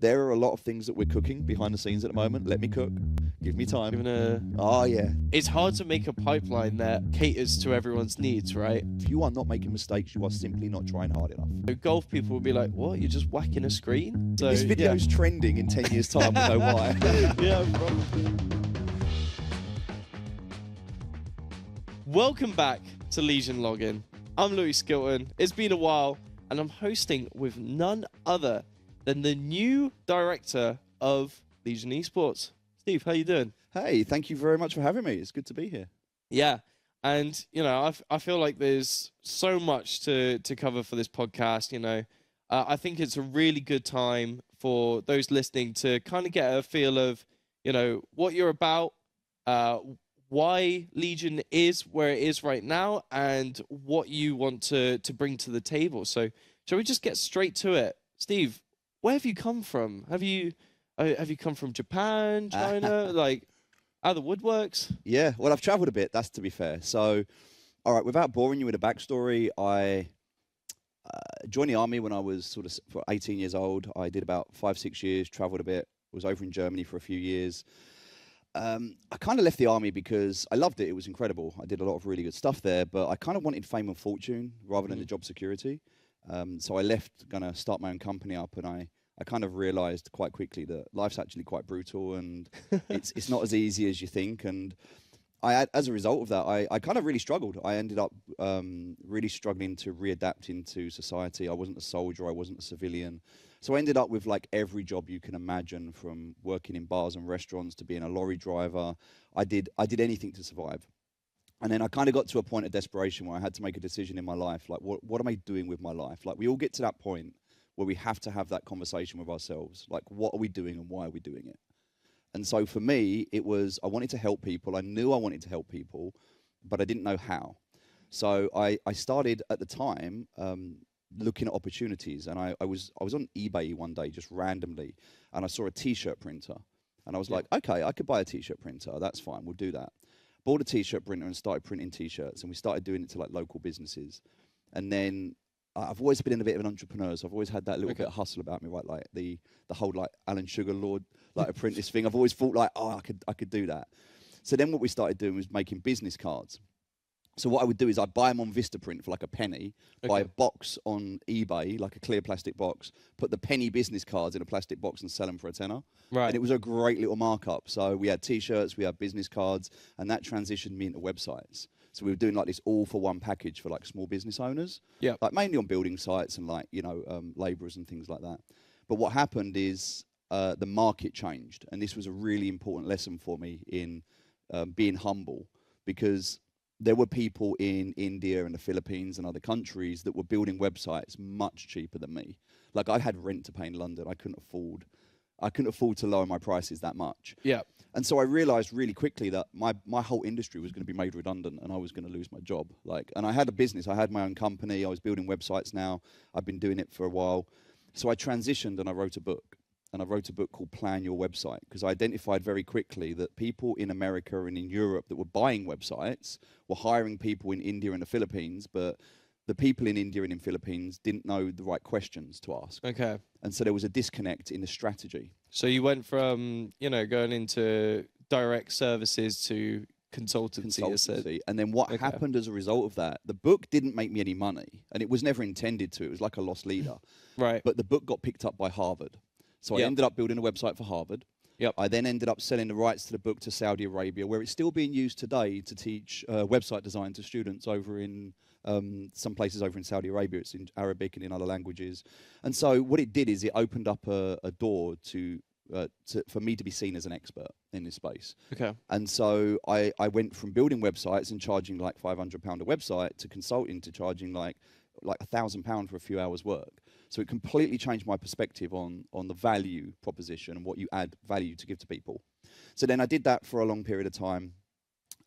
there are a lot of things that we're cooking behind the scenes at the moment. Let me cook. Give me time. Oh, yeah. It's hard to make a pipeline that caters to everyone's needs, right? If you are not making mistakes, you are simply not trying hard enough. So golf people will be like, what? You're just whacking a screen? So, This video's trending in 10 years' time. I know why. Yeah, probably. Welcome back to Legion Login. I'm Louis Skilton. It's been a while, and I'm hosting with none other than the new director of Legion Esports. Steve, how you doing? Hey, thank you very much for having me. It's good to be here. Yeah, and you know, I feel like there's so much to cover for this podcast. You know, I think it's a really good time for those listening to kind of get a feel of, you know, what you're about, why Legion is where it is right now, and what you want to bring to the table. So, shall we just get straight to it, Steve? Where have you come from? Have you come from Japan, China, like out of the woodworks? Yeah, well, I've traveled a bit, that's to be fair. So, all right, without boring you with a backstory, I joined the army when I was sort of 18 years old. I did about 5-6 years, traveled a bit, was over in Germany for a few years. I kind of left the army because I loved it. It was incredible. I did a lot of really good stuff there, but I kind of wanted fame and fortune rather than the job security. So I left, going to start my own company up, and I kind of realized quite quickly that life's actually quite brutal, and it's not as easy as you think. And as a result of that, I kind of really struggled. I ended up really struggling to readapt into society. I wasn't a soldier. I wasn't a civilian. So I ended up with like every job you can imagine, from working in bars and restaurants to being a lorry driver. I did anything to survive. And then I kind of got to a point of desperation where I had to make a decision in my life. Like, what am I doing with my life? Like, we all get to that point where we have to have that conversation with ourselves. Like, what are we doing and why are we doing it? And so for me, it was, I wanted to help people. I knew I wanted to help people, but I didn't know how. So I started at the time looking at opportunities. And I was on eBay one day just randomly, and I saw a T-shirt printer. And I was like, okay, I could buy a T-shirt printer. That's fine. We'll do that. Bought a T-shirt printer and started printing T-shirts, and we started doing it to like local businesses. And then I've always been a bit of an entrepreneur, so I've always had that little bit of hustle about me, right? Like the whole like Alan Sugar Lord, like apprentice thing. I've always thought like, oh, I could do that. So then what we started doing was making business cards. So what I would do is I'd buy them on Vistaprint for like a penny, buy a box on eBay, like a clear plastic box, put the penny business cards in a plastic box and sell them for a tenner. Right. And it was a great little markup. So we had T-shirts, we had business cards, and that transitioned me into websites. So we were doing like this all-for-one package for like small business owners, like mainly on building sites and like, you know, labourers and things like that. But what happened is the market changed, and this was a really important lesson for me in being humble, because there were people in India and the Philippines and other countries that were building websites much cheaper than me. Like, I had rent to pay in London. I couldn't afford to lower my prices that much. Yeah. And so I realized really quickly that my whole industry was going to be made redundant, and I was going to lose my job. Like, and I had a business. I had my own company. I was building websites now. I've been doing it for a while. So I transitioned and I wrote a book. And I wrote a book called Plan Your Website, because I identified very quickly that people in America and in Europe that were buying websites were hiring people in India and the Philippines, but the people in India and in Philippines didn't know the right questions to ask. Okay. And so there was a disconnect in the strategy. So you went from, you know, going into direct services to consultancy. You said. And then what happened as a result of that, the book didn't make me any money, and it was never intended to. It was like a lost leader. Right. But the book got picked up by Harvard. So I ended up building a website for Harvard. I then ended up selling the rights to the book to Saudi Arabia, where it's still being used today to teach website design to students over in some places over in Saudi Arabia. It's in Arabic and in other languages. And so what it did is it opened up a door for me to be seen as an expert in this space. Okay. And so I went from building websites and charging like £500 a website to consulting to charging like £1,000 for a few hours work. So it completely changed my perspective on the value proposition and what you add value to give to people. So then I did that for a long period of time,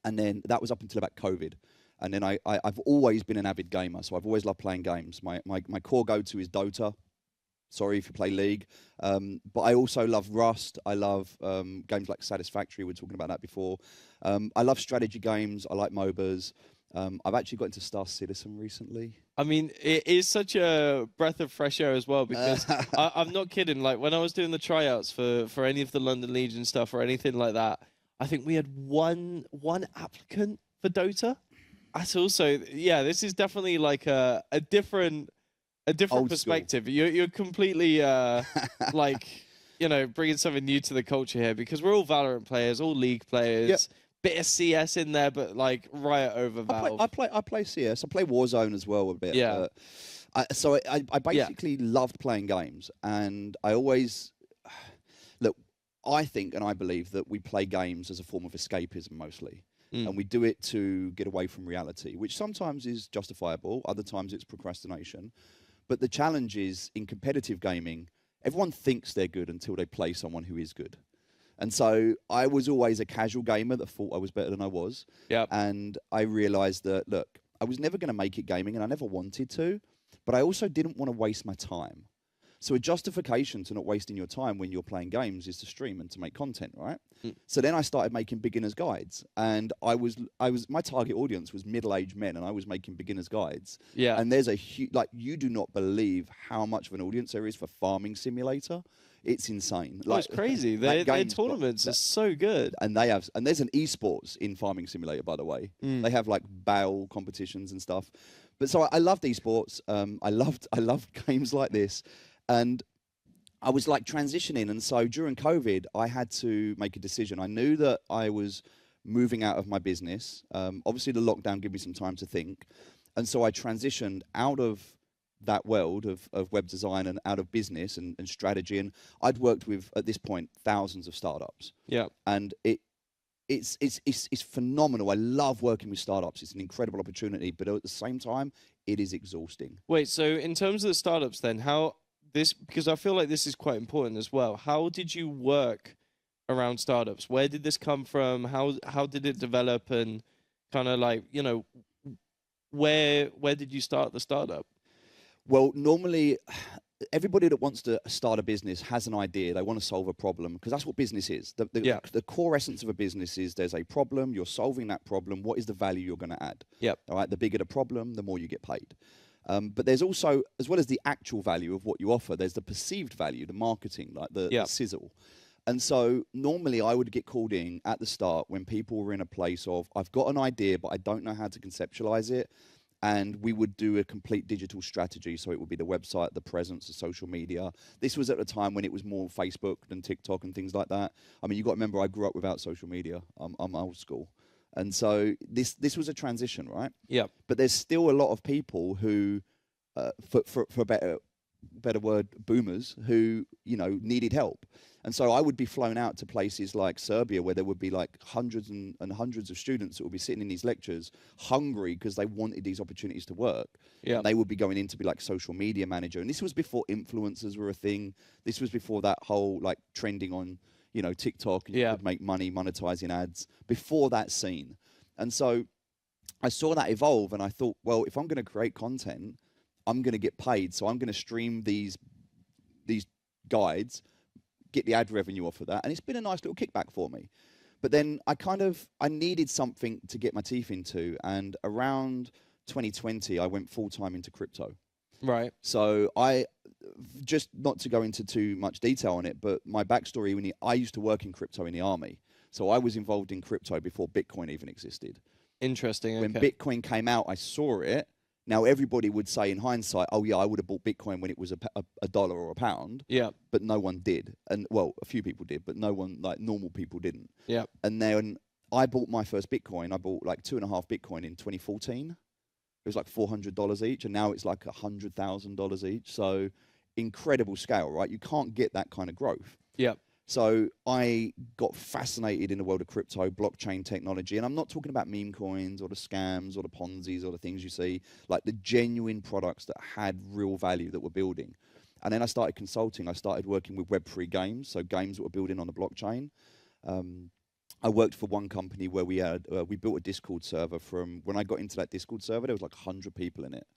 and then that was up until about COVID. And then I've always been an avid gamer, so I've always loved playing games. My core go-to is Dota. Sorry if you play League. But I also love Rust. I love games like Satisfactory. We were talking about that before. I love strategy games. I like MOBAs. I've actually got into Star Citizen recently. I mean, it is such a breath of fresh air as well, because I'm not kidding. Like, when I was doing the tryouts for any of the London Legion stuff or anything like that, I think we had one applicant for Dota. That's also, yeah, this is definitely like a different Old perspective. You're completely like, bringing something new to the culture here, because we're all Valorant players, all League players. Yep. Bit of CS in there, but like Riot over Valve. I play CS. I play Warzone as well a bit. Yeah. So I basically loved playing games, and I always look. I think and I believe that we play games as a form of escapism mostly, and we do it to get away from reality, which sometimes is justifiable. Other times it's procrastination. But the challenge is, in competitive gaming, everyone thinks they're good until they play someone who is good. And so I was always a casual gamer that thought I was better than I was. Yep. And I realized that, look, I was never going to make it gaming, and I never wanted to, but I also didn't want to waste my time. So a justification to not wasting your time when you're playing games is to stream and to make content, right? So then I started making beginners guides, and my target audience was middle-aged men, and I was making beginners guides. Yeah. And there's a you do not believe how much of an audience there is for Farming Simulator. It's insane. It's crazy. Their tournaments are so good. And there's an esports in Farming Simulator, by the way. They have like battle competitions and stuff. But so I loved esports. I loved games like this. And I was like transitioning. And so during COVID, I had to make a decision. I knew that I was moving out of my business. Obviously, the lockdown gave me some time to think. And so I transitioned out of that world of web design and out of business and strategy. And I'd worked with, at this point, thousands of startups. Yeah. And it's phenomenal. I love working with startups. It's an incredible opportunity, but at the same time, it is exhausting. Wait, so in terms of the startups then, because I feel like this is quite important as well. How did you work around startups? Where did this come from? How did it develop? And kind of like, where did you start the startup? Well, normally, everybody that wants to start a business has an idea. They want to solve a problem, because that's what business is. The core essence of a business is there's a problem, you're solving that problem. What is the value you're going to add? Yep. All right. The bigger the problem, the more you get paid. But there's also, as well as the actual value of what you offer, there's the perceived value, the marketing, like the sizzle. And so normally I would get called in at the start when people were in a place of, I've got an idea, but I don't know how to conceptualize it. And we would do a complete digital strategy. So it would be the website, the presence, the social media. This was at a time when it was more Facebook than TikTok and things like that. I mean, you got to remember, I grew up without social media. I'm old school. And so this was a transition, right? Yeah. But there's still a lot of people who, for a better word, boomers, who, needed help. And so I would be flown out to places like Serbia, where there would be like hundreds and hundreds of students that would be sitting in these lectures, hungry because they wanted these opportunities to work. Yeah. And they would be going in to be like social media manager. And this was before influencers were a thing. This was before that whole like trending on, TikTok, and you could make money monetizing ads, before that scene. And so I saw that evolve, and I thought, well, if I'm going to create content, I'm going to get paid. So I'm going to stream these guides, get the ad revenue off of that. And it's been a nice little kickback for me. But then I needed something to get my teeth into. And around 2020, I went full-time into crypto. Right. So just not to go into too much detail on it, but my backstory, I used to work in crypto in the army. So I was involved in crypto before Bitcoin even existed. Interesting. When Bitcoin came out, I saw it. Now, everybody would say in hindsight, oh, yeah, I would have bought Bitcoin when it was a dollar or a pound. Yeah. But no one did. And, well, a few people did, but no one, like normal people didn't. Yeah. And then I bought my first Bitcoin. I bought like 2.5 Bitcoin in 2014. It was like $400 each. And now it's like $100,000 each. So incredible scale, right? You can't get that kind of growth. Yeah. So I got fascinated in the world of crypto, blockchain technology. And I'm not talking about meme coins or the scams or the Ponzi's or the things you see, like the genuine products that had real value that were building. And then I started consulting. I started working with Web3 games, so games that were building on the blockchain. I worked for one company where we built a Discord server. From when I got into that Discord server, there was like 100 people in it.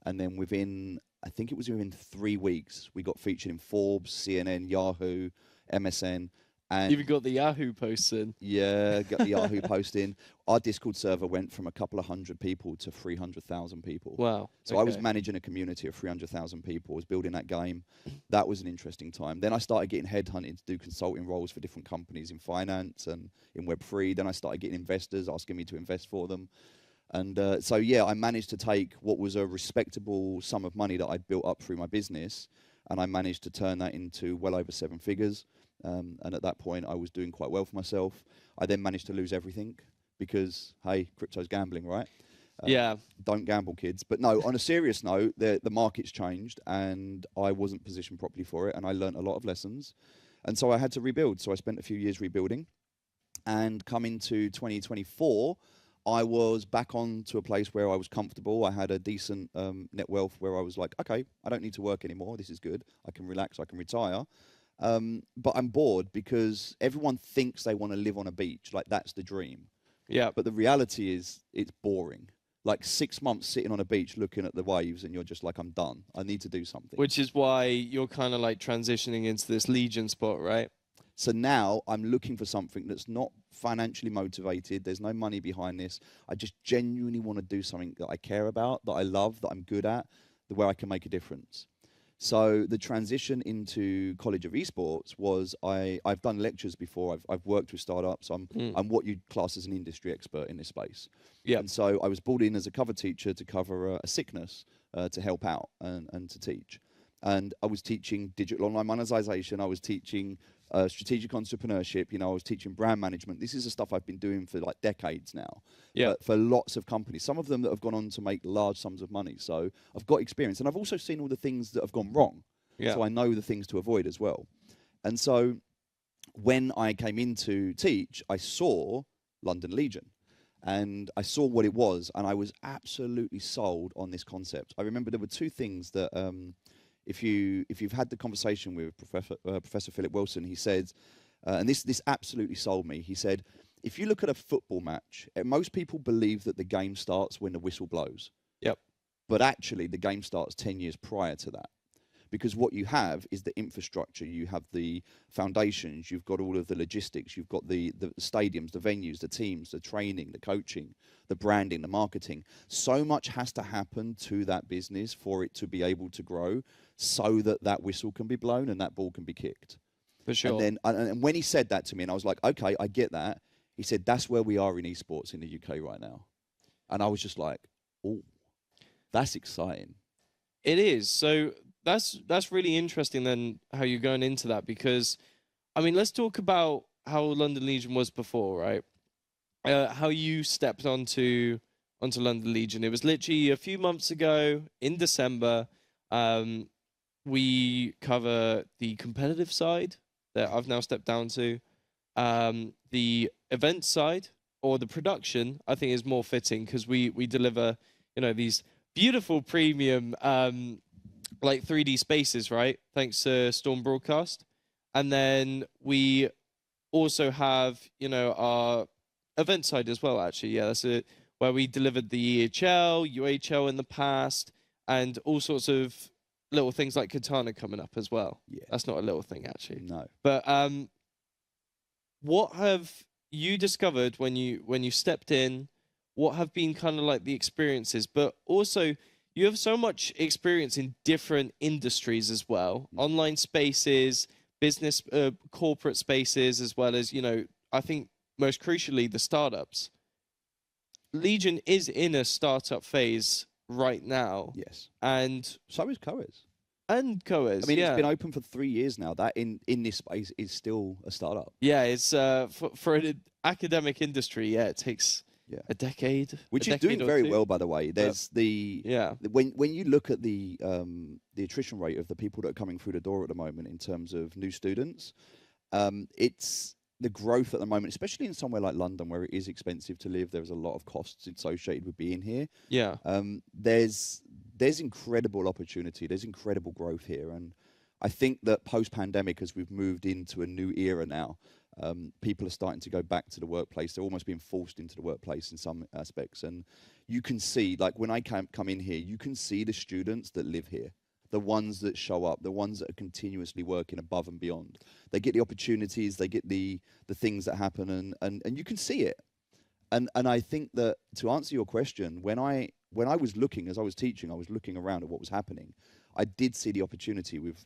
And then within 3 weeks, we got featured in Forbes, CNN, Yahoo, MSN, And Even got the Yahoo posts in. yeah, get the Yahoo post in. Our Discord server went from a couple of hundred people to 300,000 people. Wow. So I was managing a community of 300,000 people. I was building that game. That was an interesting time. Then I started getting headhunted to do consulting roles for different companies in finance and in Web3. Then I started getting investors asking me to invest for them. And so, yeah, I managed to take what was a respectable sum of money that I'd built up through my business, and I managed to turn that into well over 7 figures. And at that point, I was doing quite well for myself. I then managed to lose everything because, hey, crypto's gambling, right? Yeah. Don't gamble, kids. But no, on a serious note, the market's changed and I wasn't positioned properly for it, and I learned a lot of lessons. And so I had to rebuild. So I spent a few years rebuilding. And coming to 2024, I was back on to a place where I was comfortable. I had a decent net wealth where I was like, okay, I don't need to work anymore. This is good. I can relax. I can retire. But I'm bored because everyone thinks they want to live on a beach. Like, that's the dream. Yeah. But the reality is it's boring. Like 6 months sitting on a beach looking at the waves and you're just like, I'm done. I need to do something. Which is why you're kind of like transitioning into this Legion spot, right? So now I'm looking for something that's not financially motivated. There's no money behind this. I just genuinely want to do something that I care about, that I love, that I'm good at, where I can make a difference. So the transition into College of Esports was I've done lectures before. I've worked with startups. I'm what you'd class as an industry expert in this space. Yeah. And so I was brought in as a cover teacher to cover a sickness to help out and to teach. And I was teaching digital online monetization. I was teaching strategic entrepreneurship. You know, I was teaching brand management. This is the stuff I've been doing for like decades now. Yeah. For lots of companies, some of them that have gone on to make large sums of money. So I've got experience, and I've also seen all the things that have gone wrong. Yeah. So I know the things to avoid as well. And so when I came in to teach, I saw London Legion. And I saw what it was, and I was absolutely sold on this concept. I remember there were two things that if you've had the conversation with Professor Philip Wilson, he said, and this absolutely sold me. He said, if you look at a football match, most people believe that the game starts when the whistle blows. Yep. But actually, the game starts 10 years prior to that. Because what you have is the infrastructure, you have the foundations, you've got all of the logistics, you've got the stadiums, the venues, the teams, the training, the coaching, the branding, the marketing. So much has to happen to that business for it to be able to grow so that that whistle can be blown and that ball can be kicked. For sure. And when he said that to me, and I was like, okay, I get that. He said, that's where we are in esports in the UK right now. And I was just like, oh, that's exciting. It is. So that's really interesting then how you're going into that, because I mean, let's talk about how London Legion was before, right? How you stepped onto London Legion. It was literally a few months ago in December. We cover the competitive side that I've now stepped down to. The event side, or the production, I think is more fitting, because we deliver, you know, these beautiful premium like 3D spaces, right? Thanks to Storm Broadcast. And then we also have, you know, our event side as well, actually. Yeah, that's it. Where we delivered the EHL, UHL in the past, and all sorts of little things like Katana coming up as well. Yeah. That's not a little thing, actually. No. But what have you discovered when you stepped in? What have been kind of like the experiences? But also, you have so much experience in different industries as well. Online spaces, business, corporate spaces, as well as, you know, I think most crucially, the startups. Legion is in a startup phase right now. Yes. And so is CoEs. And CoEs, I mean, yeah. It's been open for 3 years now. That in this space is still a startup. Yeah, it's for an academic industry, yeah, it takes a decade. Which is doing very well, by the way. There's when you look at the attrition rate of the people that are coming through the door at the moment in terms of new students, it's the growth at the moment, especially in somewhere like London where it is expensive to live. There's a lot of costs associated with being here. Yeah. There's incredible opportunity. There's incredible growth here, and I think that post-pandemic, as we've moved into a new era now, people are starting to go back to the workplace. They're almost being forced into the workplace in some aspects, and you can see, like when I come in here, you can see the students that live here. the ones that show up, the ones that are continuously working above and beyond. They get the opportunities, they get the things that happen, and you can see it. And I think that, to answer your question, when I was looking, as I was teaching, I was looking around at what was happening. I did see the opportunity with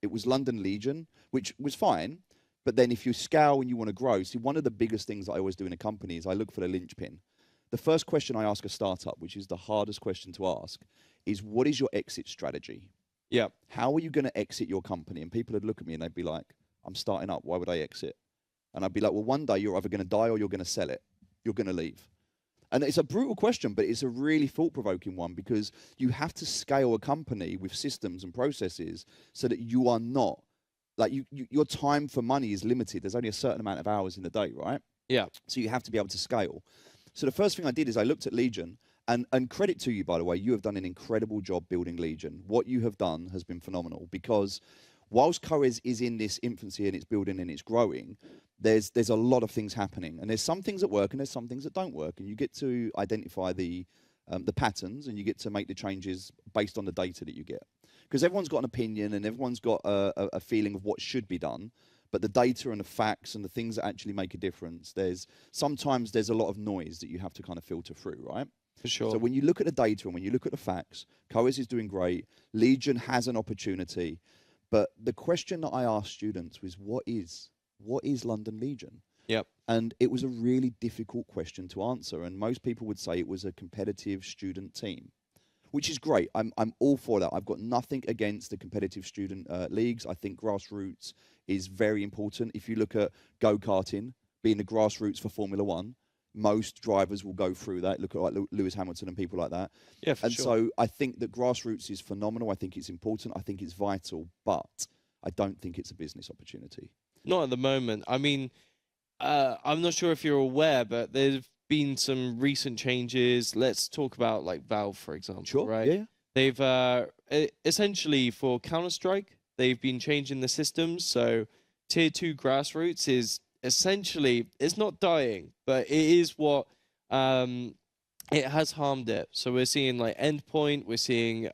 it was London Legion, which was fine. But then if you scale and you want to grow, see, one of the biggest things that I always do in a company is I look for the linchpin. The first question I ask a startup, which is the hardest question to ask, is what is your exit strategy? Yeah. How are you going to exit your company? And people would look at me and they'd be like, I'm starting up. Why would I exit? And I'd be like, well, one day you're either going to die or you're going to sell it. You're going to leave. And it's a brutal question, but it's a really thought-provoking one, because you have to scale a company with systems and processes so that you are not, like, your time for money is limited. There's only a certain amount of hours in the day, right? Yeah. So you have to be able to scale. So the first thing I did is I looked at Legion, and credit to you, by the way, you have done an incredible job building Legion. What you have done has been phenomenal, because whilst CoEs is in this infancy and it's building and it's growing, there's a lot of things happening, and there's some things that work and there's some things that don't work, and you get to identify the patterns, and you get to make the changes based on the data that you get, because everyone's got an opinion and everyone's got a feeling of what should be done, but the data and the facts and the things that actually make a difference, sometimes there's a lot of noise that you have to kind of filter through, right? For sure. So when you look at the data and when you look at the facts, CoEs is doing great, Legion has an opportunity, but the question that I asked students was, what is London Legion? Yep. And it was a really difficult question to answer. And most people would say it was a competitive student team, which is great. I'm all for that. I've got nothing against the competitive student leagues. I think grassroots is very important. If you look at go-karting, being the grassroots for Formula One, most drivers will go through that. Look at like Lewis Hamilton and people like that. Yeah, for and sure. So I think that grassroots is phenomenal. I think it's important. I think it's vital, but I don't think it's a business opportunity. Not at the moment. I mean, I'm not sure if you're aware, but there've been some recent changes. Let's talk about like Valve, for example. Sure. Right? Yeah. They've essentially, for Counter-Strike, they've been changing the systems. So Tier 2 grassroots is essentially, it's not dying, but it is what it has harmed it. So we're seeing like Endpoint, we're seeing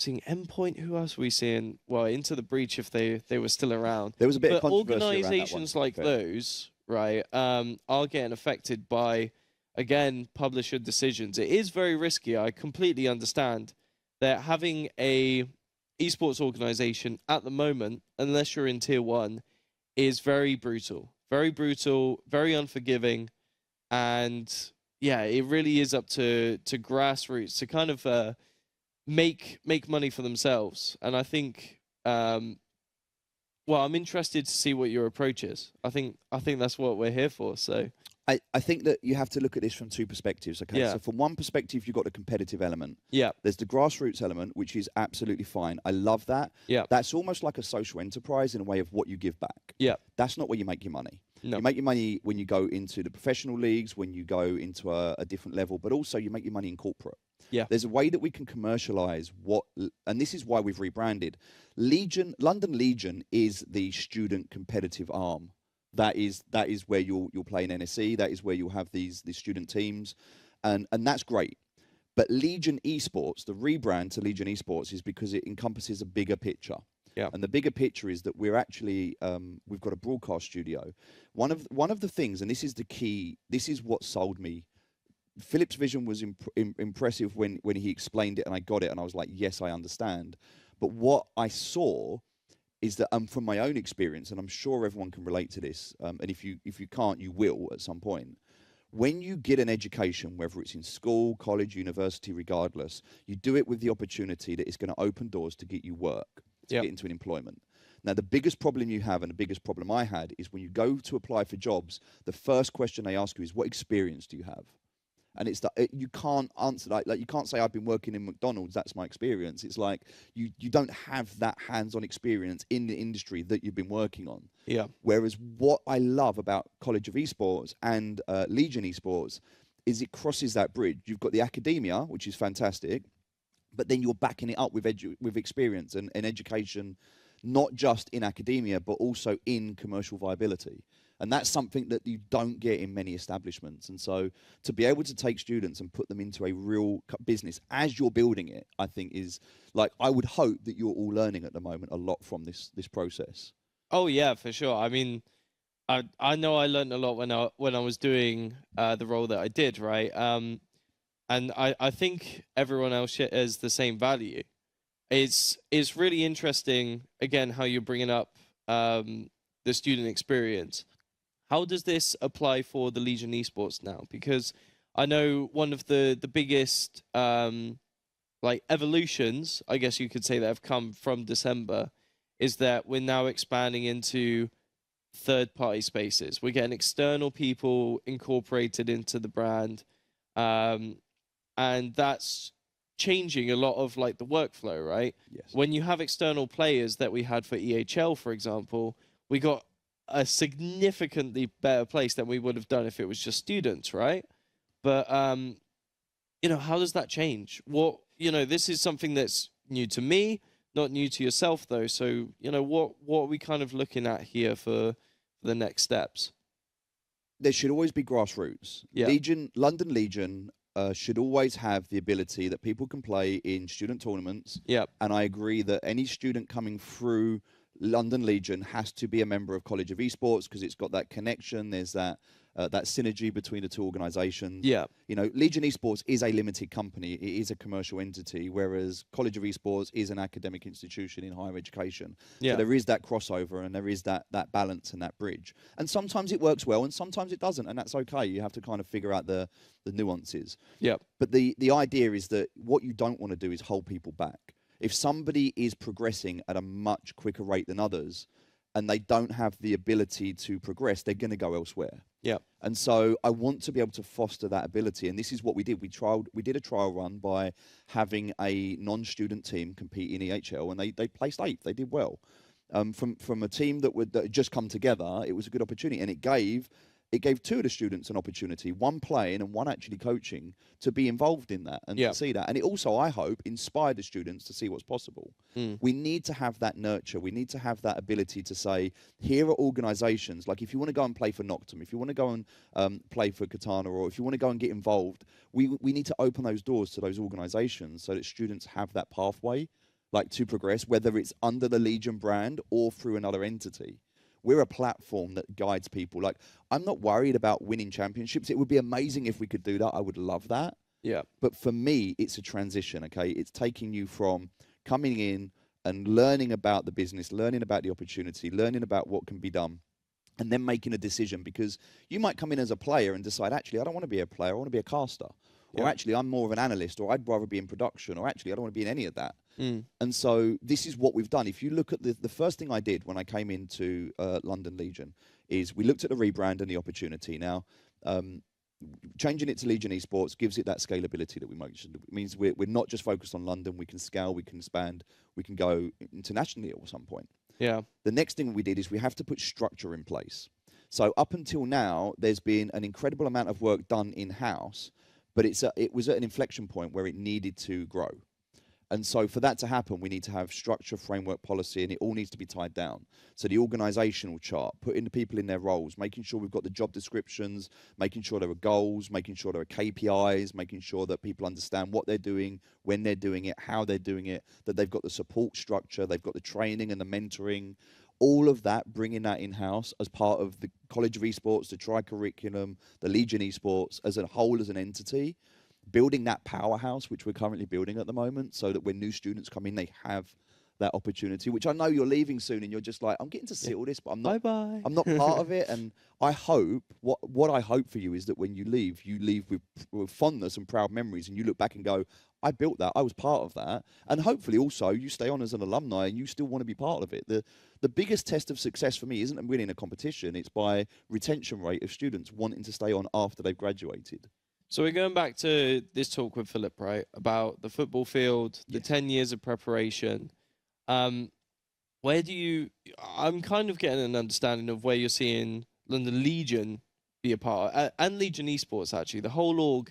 Endpoint. Who else are we seeing? Well, Into the Breach, if they were still around. There was a bit of But controversy around that one. organizations like those, right, are getting affected by, again, publisher decisions. It is very risky. I completely understand that having a esports organization at the moment, unless you're in tier 1, is very brutal, very unforgiving, and yeah, it really is up to grassroots to kind of make money for themselves. And I think, well, I'm interested to see what your approach is. I think that's what we're here for. So I think that you have to look at this from two perspectives. Okay, Yeah. so from one perspective, you've got the competitive element. yeah, There's the grassroots element, which is absolutely fine. I love that. Yeah. That's almost like a social enterprise in a way of what you give back. yeah, That's not where you make your money. No. You make your money when you go into the professional leagues, when you go into a different level, but also you make your money in corporate. Yeah. There's a way that we can commercialize and this is why we've rebranded. London Legion is the student competitive arm. That is where you'll play in NSE. That is where you'll have these student teams, and that's great. But Legion Esports, the rebrand to Legion Esports, is because it encompasses a bigger picture. Yeah. And the bigger picture is that we're actually we've got a broadcast studio. One of the things, and this is the key. This is what sold me. Philip's vision was impressive when he explained it, and I got it, and I was like, yes, I understand. But what I saw is that from my own experience, and I'm sure everyone can relate to this, and if you can't, you will at some point. When you get an education, whether it's in school, college, university, regardless, you do it with the opportunity that it's going to open doors to get you work, to Yep. get into an employment. Now, the biggest problem you have, and the biggest problem I had, is when you go to apply for jobs, the first question they ask you is, what experience do you have? And it's that you can't answer that. Like you can't say I've been working in McDonald's. That's my experience. It's like you don't have that hands-on experience in the industry that you've been working on. Yeah. Whereas what I love about College of Esports and Legion Esports is it crosses that bridge. You've got the academia, which is fantastic, but then you're backing it up with experience and education, not just in academia, but also in commercial viability. And that's something that you don't get in many establishments. And so to be able to take students and put them into a real business as you're building it, I think is like, I would hope that you're all learning at the moment a lot from this process. Oh yeah, for sure. I mean, I know I learned a lot when I was doing the role that I did, right? And I think everyone else shares the same value. It's really interesting again how you're bringing up the student experience. How does this apply for the Legion Esports now? Because I know one of the biggest like evolutions, I guess you could say, that have come from December is that we're now expanding into third-party spaces. We're getting external people incorporated into the brand, and that's changing a lot of like the workflow, right? Yes. When you have external players that we had for EHL, for example, we got a significantly better place than we would have done if it was just students, right? But you know, how does that change? What, you know, this is something that's new to me, not new to yourself though. So, you know, what are we kind of looking at here for the next steps? There should always be grassroots. Yeah. London Legion should always have the ability that people can play in student tournaments. Yeah. And I agree that any student coming through London Legion has to be a member of College of Esports because it's got that connection. There's that synergy between the two organizations. Yeah. You know, Legion Esports is a limited company. It is a commercial entity, whereas College of Esports is an academic institution in higher education. Yeah. So there is that crossover and there is that balance and that bridge. And sometimes it works well and sometimes it doesn't, and that's okay. You have to kind of figure out the nuances. Yeah. But the idea is that what you don't want to do is hold people back. If somebody is progressing at a much quicker rate than others and they don't have the ability to progress, they're going to go elsewhere. Yeah. And so I want to be able to foster that ability. And this is what we did. We did a trial run by having a non-student team compete in EHL, and they placed 8th. They did well. From a team that had just come together, it was a good opportunity. And it gave 2 of the students an opportunity, one playing and one actually coaching, to be involved in that and to see that. And it also, I hope, inspired the students to see what's possible. We need to have that nurture. We need to have that ability to say, here are organizations, like if you want to go and play for Noctum, if you want to go and play for Katana, or if you want to go and get involved, we need to open those doors to those organizations so that students have that pathway, like to progress, whether it's under the Legion brand or through another entity. We're a platform that guides people. Like, I'm not worried about winning championships. It would be amazing if we could do that. I would love that. Yeah. But for me, it's a transition, okay? It's taking you from coming in and learning about the business, learning about the opportunity, learning about what can be done, and then making a decision, because you might come in as a player and decide, actually, I don't want to be a player. I want to be a caster. Or actually, I'm more of an analyst, or I'd rather be in production, or actually, I don't want to be in any of that. And so this is what we've done. If you look at the first thing I did when I came into London Legion is we looked at the rebrand and the opportunity. Now, changing it to Legion Esports gives it that scalability that we mentioned. It means we're not just focused on London. We can scale, we can expand, we can go internationally at some point. Yeah. The next thing we did is we have to put structure in place. So up until now, there's been an incredible amount of work done in-house, but it was at an inflection point where it needed to grow. And so for that to happen, we need to have structure, framework, policy, and it all needs to be tied down. So the organizational chart, putting the people in their roles, making sure we've got the job descriptions, making sure there are goals, making sure there are KPIs, making sure that people understand what they're doing, when they're doing it, how they're doing it, that they've got the support structure, they've got the training and the mentoring, all of that, bringing that in-house as part of the College of Esports, the tri-curriculum, the Legion Esports as a whole, as an entity. Building that powerhouse, which we're currently building at the moment, so that when new students come in, they have that opportunity, which I know you're leaving soon and you're just like, I'm getting to see all this, but I'm not, Bye-bye. I'm not part of it. And I hope, what I hope for you is that when you leave with fondness and proud memories, and you look back and go, I built that, I was part of that. And hopefully also you stay on as an alumni and you still want to be part of it. The biggest test of success for me isn't winning a competition, it's by retention rate of students wanting to stay on after they've graduated. So we're going back to this talk with Philip, right, about the football field, the 10 years of preparation. Where do you... I'm kind of getting an understanding of where you're seeing London Legion be a part, and Legion Esports, actually. The whole org,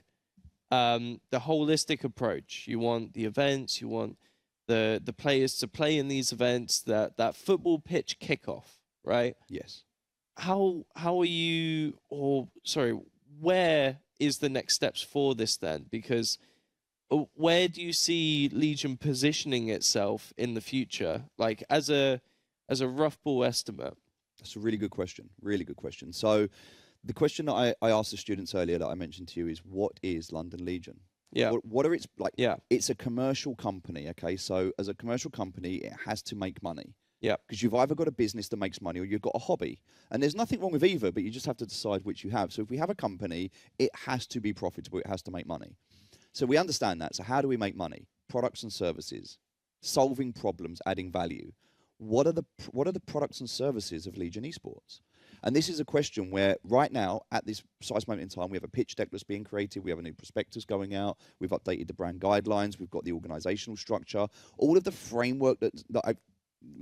the holistic approach. You want the events, you want the players to play in these events, that football pitch kickoff, right? Yes. how are you, or sorry, where is the next steps for this then? Because where do you see Legion positioning itself in the future? Like as a rough ball estimate. That's a really good question. Really good question. So, the question that I asked the students earlier that I mentioned to you is, what is London Legion? Yeah. What are its like? Yeah. It's a commercial company. Okay, so as a commercial company, it has to make money. Yeah. Because you've either got a business that makes money or you've got a hobby, and there's nothing wrong with either. But you just have to decide which you have. So if we have a company, it has to be profitable. It has to make money. So we understand that. So how do we make money? Products and services, solving problems, adding value. What are the products and services of Legion Esports? And this is a question where right now, at this precise moment in time, we have a pitch deck that's being created. We have a new prospectus going out. We've updated the brand guidelines. We've got the organizational structure. All of the framework that I've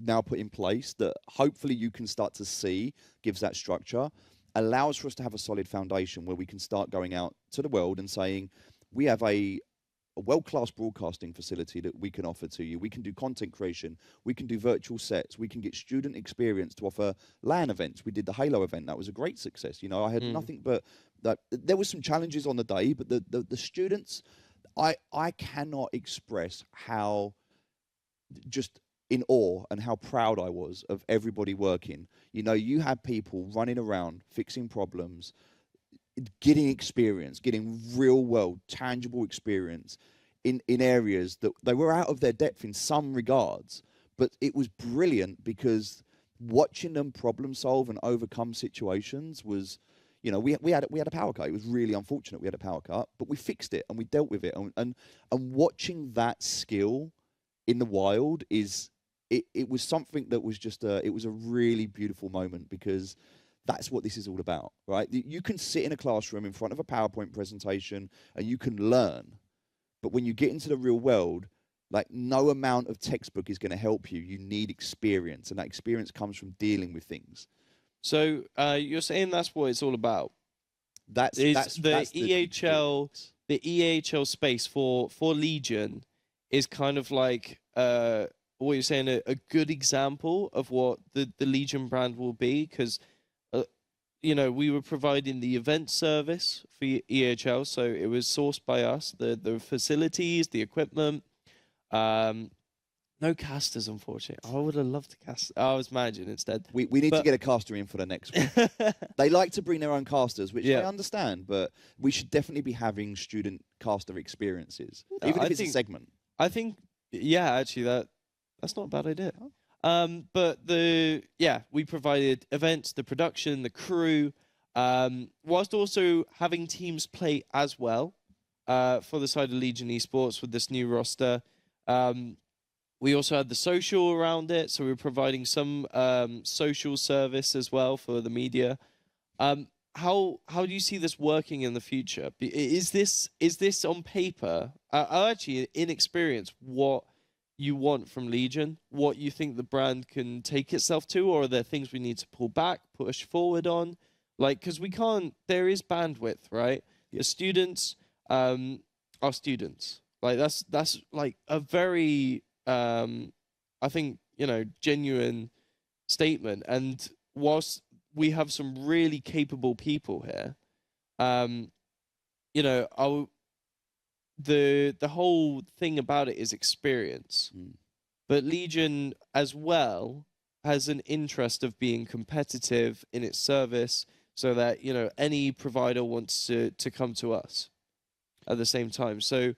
now put in place that hopefully you can start to see gives that structure, allows for us to have a solid foundation where we can start going out to the world and saying, we have a world-class broadcasting facility that we can offer to you. We can do content creation. We can do virtual sets. We can get student experience to offer LAN events. We did the Halo event. That was a great success. You know, I had nothing but that. There was some challenges on the day, but the students, I cannot express how just in awe and how proud I was of everybody working. You know, you had people running around, fixing problems, getting experience, getting real world, tangible experience in areas that they were out of their depth in some regards. But it was brilliant because watching them problem solve and overcome situations was, you know, we had a power cut. It was really unfortunate we had a power cut, but we fixed it and we dealt with it. And watching that skill in the wild is, it was something that was just it was a really beautiful moment, because that's what this is all about, right? You can sit in a classroom in front of a PowerPoint presentation and you can learn. But when you get into the real world, like, no amount of textbook is going to help you. You need experience, and that experience comes from dealing with things. So you're saying that's what it's all about? That's the EHL. The EHL space for Legion is kind of like what you're saying, a good example of what the Legion brand will be, because you know, we were providing the event service for EHL, so it was sourced by us, the facilities, the equipment. No casters, unfortunately. I would have loved to cast. I was managing instead. We need to get a caster in for the next one. They like to bring their own casters, which I understand, but we should definitely be having student caster experiences, even if it's a segment. I think, yeah, actually, that's not a bad idea. But we provided events, the production, the crew, whilst also having teams play as well for the side of Legion Esports with this new roster. We also had the social around it, so we were providing some social service as well for the media. How do you see this working in the future? Is this on paper? Actually, in experience, what you want from Legion, what you think the brand can take itself to, or are there things we need to pull back, push forward on? Like, because we can't, there is bandwidth, right? The students are students. Like, that's like a very, I think, you know, genuine statement. And whilst we have some really capable people here, you know, the whole thing about it is experience. But Legion as well has an interest of being competitive in its service, so that, you know, any provider wants to come to us at the same time. So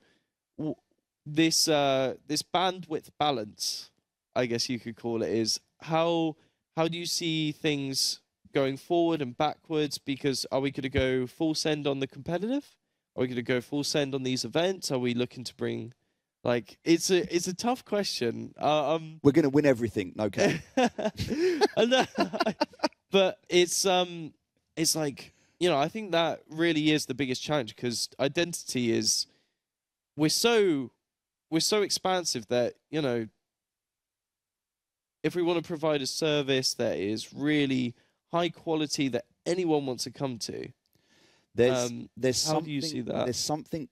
this bandwidth balance, I guess you could call it, is how do you see things going forward and backwards? Because are we going to go full send on the competitive? Are we going to go full send on these events? Are we looking to bring, like, it's a tough question. We're going to win everything, no cap. But it's like, you know, I think that really is the biggest challenge, because identity is, we're so expansive that, you know, if we want to provide a service that is really high quality that anyone wants to come to, there's how do you see that? There's something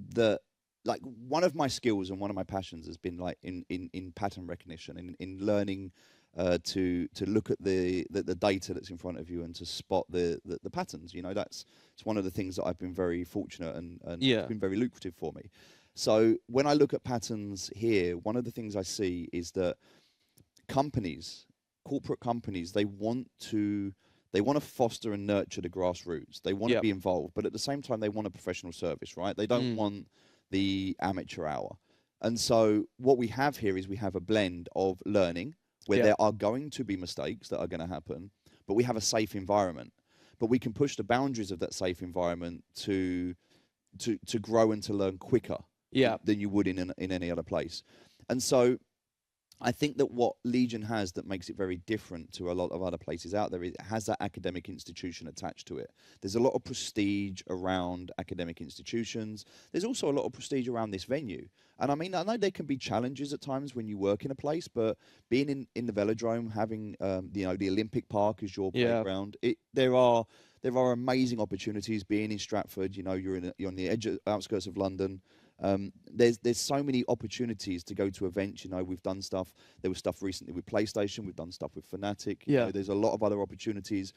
that, like, one of my skills and one of my passions has been like in pattern recognition, in learning to look at the data that's in front of you and to spot the patterns. It's one of the things that I've been very fortunate and it's been very lucrative for me. So when I look at patterns here, one of the things I see is that corporate companies, they want to foster and nurture the grassroots. They want to be involved, but at the same time, they want a professional service, right? They don't want the amateur hour. And so what we have here is we have a blend of learning where there are going to be mistakes that are going to happen, but we have a safe environment. But we can push the boundaries of that safe environment to grow and to learn quicker than you would in any other place. And so I think that what Legion has that makes it very different to a lot of other places out there is it has that academic institution attached to it. There's a lot of prestige around academic institutions. There's also a lot of prestige around this venue. And I mean, I know there can be challenges at times when you work in a place, but being in the velodrome, having the Olympic Park as your playground, there are amazing opportunities. Being in Stratford, you're on the outskirts of London. There's so many opportunities to go to events. We've done stuff. There was stuff recently with PlayStation. We've done stuff with Fnatic. There's a lot of other opportunities.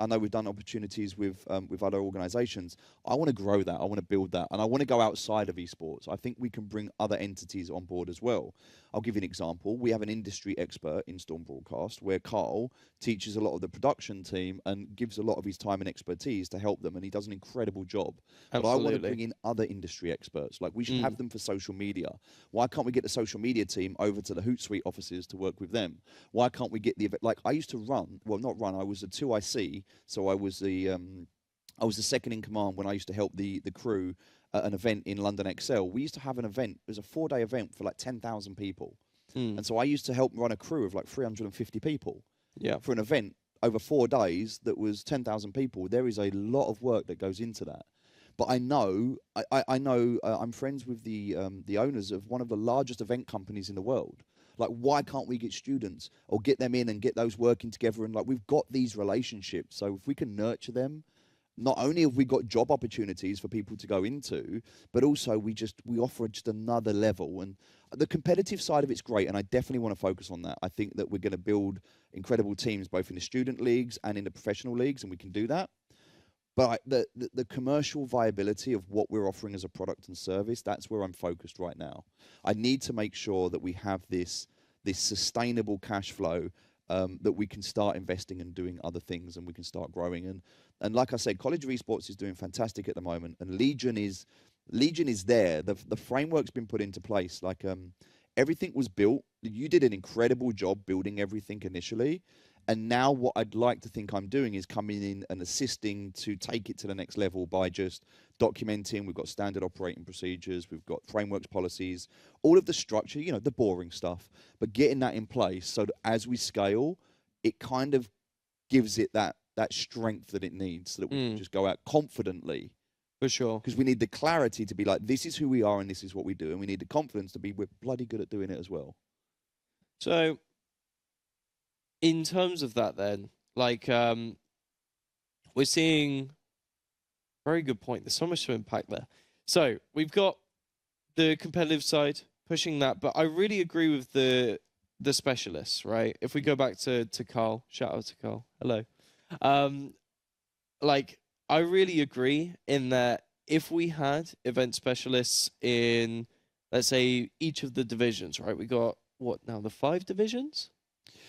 I know we've done opportunities with other organizations. I want to grow that. I want to build that. And I want to go outside of esports. I think we can bring other entities on board as well. I'll give you an example. We have an industry expert in Storm Broadcast where Carl teaches a lot of the production team and gives a lot of his time and expertise to help them. And he does an incredible job. Absolutely. But I want to bring in other industry experts. Like we should have them for social media. Why can't we get the social media team over to the Hootsuite offices to work with them? Why can't we get the event? Like I used to I was a 2IC. So I was the second in command when I used to help the crew at an event in London Excel. We used to have an event. It was a 4-day event for like 10,000 people. And so I used to help run a crew of like 350 people for an event over 4 days that was 10,000 people. There is a lot of work that goes into that. But I know I'm friends with the owners of one of the largest event companies in the world. Like, why can't we get students or get them in and get those working together? And like, we've got these relationships. So if we can nurture them, not only have we got job opportunities for people to go into, but also we offer just another level. And the competitive side of it's great. And I definitely want to focus on that. I think that we're going to build incredible teams, both in the student leagues and in the professional leagues. And we can do that. But the commercial viability of what we're offering as a product and service, that's where I'm focused right now. I need to make sure that we have this sustainable cash flow that we can start investing and doing other things and we can start growing. And like I said, College of Esports is doing fantastic at the moment. And Legion is there. The framework's been put into place. Like everything was built. You did an incredible job building everything initially. And now what I'd like to think I'm doing is coming in and assisting to take it to the next level by just documenting. We've got standard operating procedures. We've got frameworks, policies, all of the structure, the boring stuff, but getting that in place so that as we scale, it kind of gives it that strength that it needs so that we can just go out confidently. For sure. Because we need the clarity to be like, this is who we are and this is what we do. And we need the confidence to be, we're bloody good at doing it as well. So in terms of that then, like we're seeing, very good point, there's so much to unpack there. So we've got the competitive side pushing that, but I really agree with the specialists, right? If we go back to Carl, shout out to Carl, hello. Like I really agree in that if we had event specialists in, let's say, each of the divisions, right? We got what now, the 5 divisions?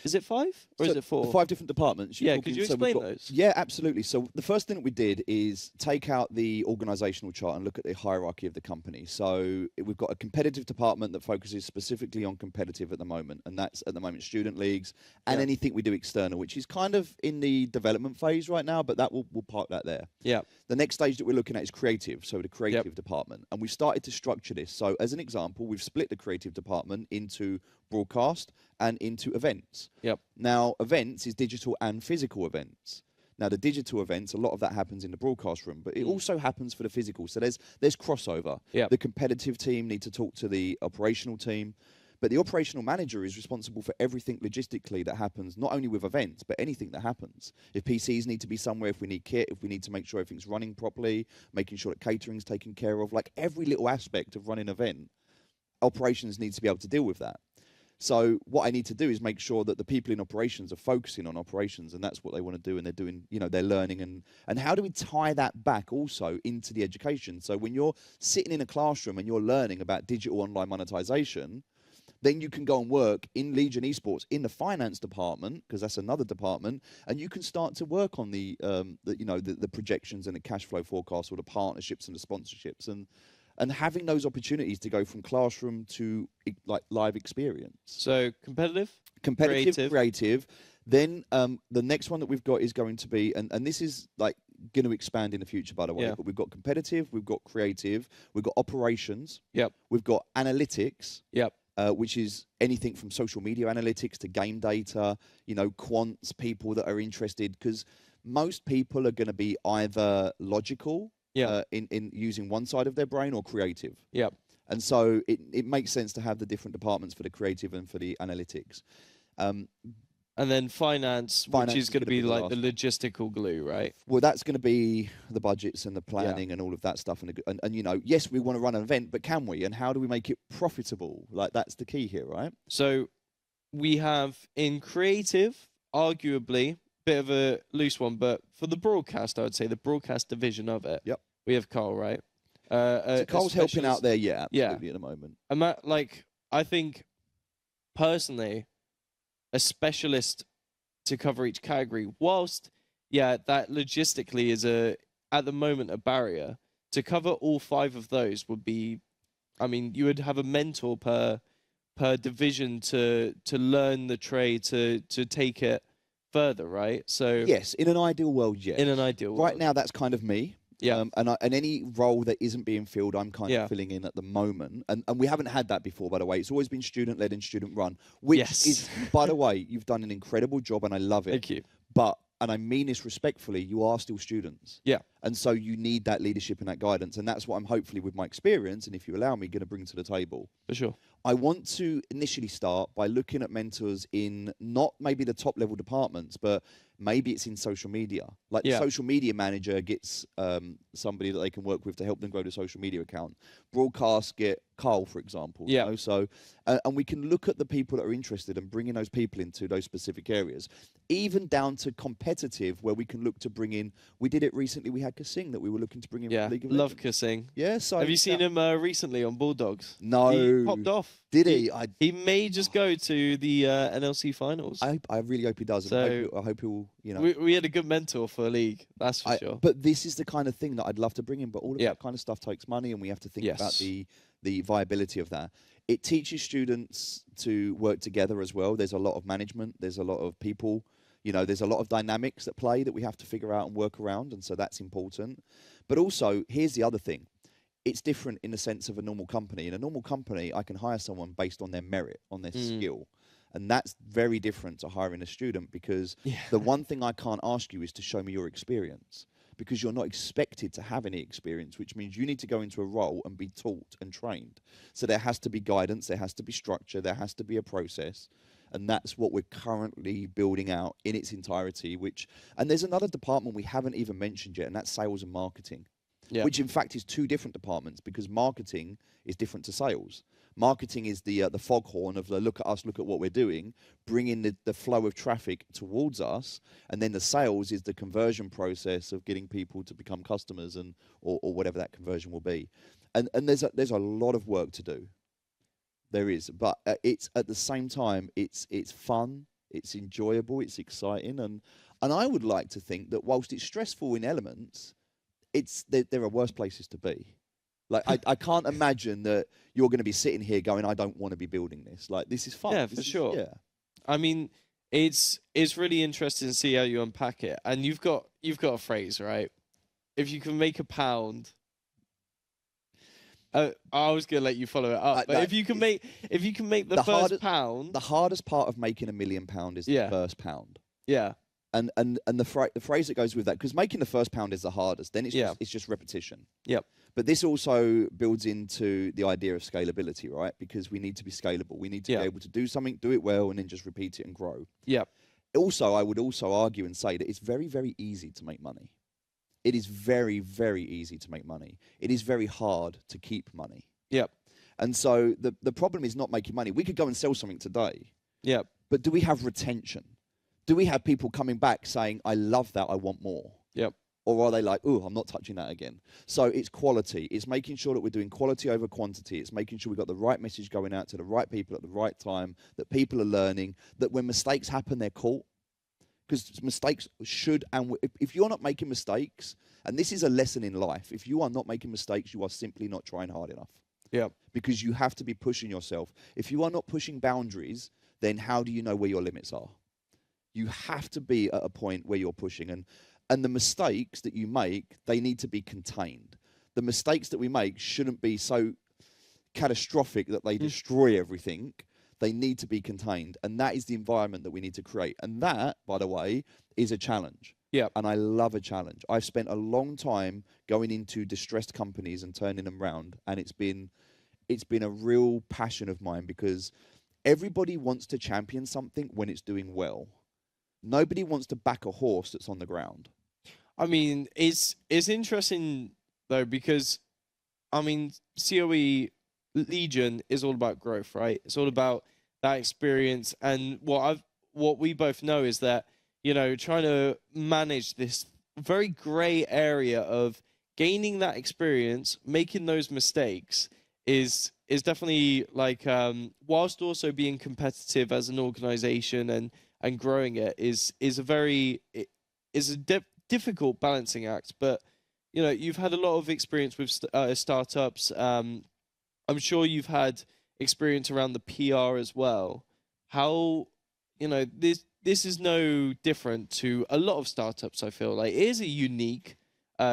Is it 5 or is it 4? The 5 different departments. Yeah, could you explain those? Yeah, absolutely. So the first thing that we did is take out the organizational chart and look at the hierarchy of the company. So we've got a competitive department that focuses specifically on competitive at the moment. And that's at the moment student leagues and anything we do external, which is kind of in the development phase right now, but that we'll park that there. Yeah. The next stage that we're looking at is creative. So the creative department. And we've started to structure this. So as an example, we've split the creative department into broadcast and into events. Now, events is digital and physical events. Now, the digital events, a lot of that happens in the broadcast room, but it also happens for the physical. So there's crossover. The competitive team need to talk to the operational team, but the operational manager is responsible for everything logistically that happens, not only with events, but anything that happens. If PCs need to be somewhere, if we need kit, if we need to make sure everything's running properly, making sure that catering's taken care of, like every little aspect of running an event, operations needs to be able to deal with that. So what I need to do is make sure that the people in operations are focusing on operations, and that's what they want to do, and they're doing, they're learning. And how do we tie that back also into the education? So when you're sitting in a classroom and you're learning about digital online monetization, then you can go and work in Legion Esports in the finance department, because that's another department, and you can start to work on the projections and the cash flow forecasts, or the partnerships and the sponsorships, and having those opportunities to go from classroom to like live experience. So competitive, creative. Then the next one that we've got is going to be, and this is like going to expand in the future, by the way. But we've got competitive, we've got creative, we've got operations. Yep. We've got analytics. Yep. Which is anything from social media analytics to game data, quants, people that are interested, because most people are going to be either logical in using one side of their brain, or creative. Yep. And so it makes sense to have the different departments for the creative and for the analytics. And then finance, which is going to be like the logistical glue, right? Well, that's going to be the budgets and the planning and all of that stuff. And yes, we want to run an event, but can we? And how do we make it profitable? Like, that's the key here, right? So we have in creative, arguably, bit of a loose one, but for the broadcast, I would say the broadcast division of it. Yep. We have Carl, right? So Carl's helping out there, absolutely, at the moment. And that, I think, personally, a specialist to cover each category, whilst that logistically is at the moment a barrier. To cover all 5 of those would be, you would have a mentor per division to learn the trade, to take it further, right? So yes, in an ideal world, yes. In an ideal world. Right now, that's kind of me. Yeah. And any role that isn't being filled, I'm kind of filling in at the moment. And we haven't had that before, by the way. It's always been student-led and student-run, which is, by the way, you've done an incredible job, and I love it. Thank you. But, and I mean this respectfully, you are still students. Yeah. And so you need that leadership and that guidance. And that's what I'm hopefully, with my experience, and if you allow me, going to bring to the table. For sure. I want to initially start by looking at mentors in not maybe the top level departments, but maybe it's in social media. Like the social media manager gets somebody that they can work with to help them grow the social media account. Broadcast get Carl, for example. Yeah. So, and we can look at the people that are interested and bringing those people into those specific areas, even down to competitive, where we can look to bring in. We did it recently. We had Kasing that we were looking to bring in. Yeah, League of love Legends. Kasing. Yeah. So have you seen him recently on Bulldogs? No. He popped off. Did he? He may just go to the NLC finals. I really hope he does. So I hope he'll, We had a good mentor for League, that's for sure. But this is the kind of thing that I'd love to bring in, but all of that kind of stuff takes money, and we have to think about the viability of that. It teaches students to work together as well. There's a lot of management. There's a lot of people. There's a lot of dynamics that play that we have to figure out and work around, and so that's important. But also, here's the other thing. It's different in the sense of a normal company. In a normal company, I can hire someone based on their merit, on their skill. And that's very different to hiring a student, because the one thing I can't ask you is to show me your experience, because you're not expected to have any experience, which means you need to go into a role and be taught and trained. So there has to be guidance, there has to be structure, there has to be a process. And that's what we're currently building out in its entirety, and there's another department we haven't even mentioned yet, and that's sales and marketing. Yeah. Which in fact is 2 different departments, because marketing is different to sales. Marketing is the foghorn of the look at us, look at what we're doing, bringing the flow of traffic towards us, and then the sales is the conversion process of getting people to become customers or whatever that conversion will be. And there's a lot of work to do. There is, but it's at the same time it's fun, it's enjoyable, it's exciting, and I would like to think that whilst it's stressful in elements, there are worse places to be. Like I can't imagine that you're going to be sitting here going, I don't want to be building this. Like, this is fun. Yeah, for sure. Yeah. It's really interesting to see how you unpack it. And you've got a phrase, right? If you can make £1. I was gonna let you follow it up, but if you can make the first pound, the hardest part of making £1 million is the first pound. Yeah. And the phrase that goes with that, because making the first pound is the hardest. Then it's just repetition. Yep. But this also builds into the idea of scalability, right? Because we need to be scalable. We need to be able to do something, do it well, and then just repeat it and grow. Yep. Also, I would also argue and say that it's very, very easy to make money. It is very, very easy to make money. It is very hard to keep money. Yep. And so the problem is not making money. We could go and sell something today, Yeah. but do we have retention? Do we have people coming back saying, I love that, I want more? Yep. Or are they like, oh, I'm not touching that again? So it's quality. It's making sure that we're doing quality over quantity. It's making sure we've got the right message going out to the right people at the right time, that people are learning, that when mistakes happen, they're caught. Because mistakes should, and if you're not making mistakes, and this is a lesson in life, if you are not making mistakes, you are simply not trying hard enough. Yeah. Because you have to be pushing yourself. If you are not pushing boundaries, then how do you know where your limits are? You have to be at a point where you're pushing. And the mistakes that you make, they need to be contained. The mistakes that we make shouldn't be so catastrophic that they destroy everything. They need to be contained. And that is the environment that we need to create. And that, by the way, is a challenge. Yeah. And I love a challenge. I've spent a long time going into distressed companies and turning them around. And it's been a real passion of mine, because everybody wants to champion something when it's doing well. Nobody wants to back a horse that's on the ground. I mean, it's interesting though, because I mean, COE Legion is all about growth, right? It's all about that experience, and what we both know is that, you know, trying to manage this very gray area of gaining that experience, making those mistakes is definitely like, whilst also being competitive as an organization and growing it is a difficult balancing act. But you know, you've had a lot of experience with startups. I'm sure you've had experience around the PR as well. How, you know, this is no different to a lot of startups. I feel like it is a unique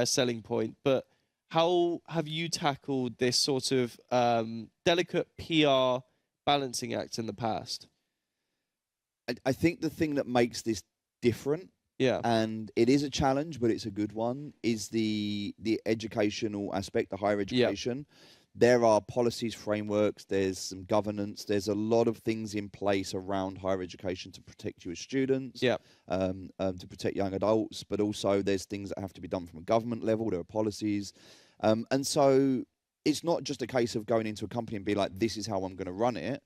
selling point, but how have you tackled this sort of delicate PR balancing act in the past? I think the thing that makes this different, Yeah, and it is a challenge, but it's a good one, is the educational aspect, the higher education. Yep. There are policies, frameworks, there's some governance, there's a lot of things in place around higher education to protect you as students, yeah, to protect young adults, but also there's things that have to be done from a government level, there are policies. And so it's not just a case of going into a company and be like, this is how I'm going to run it.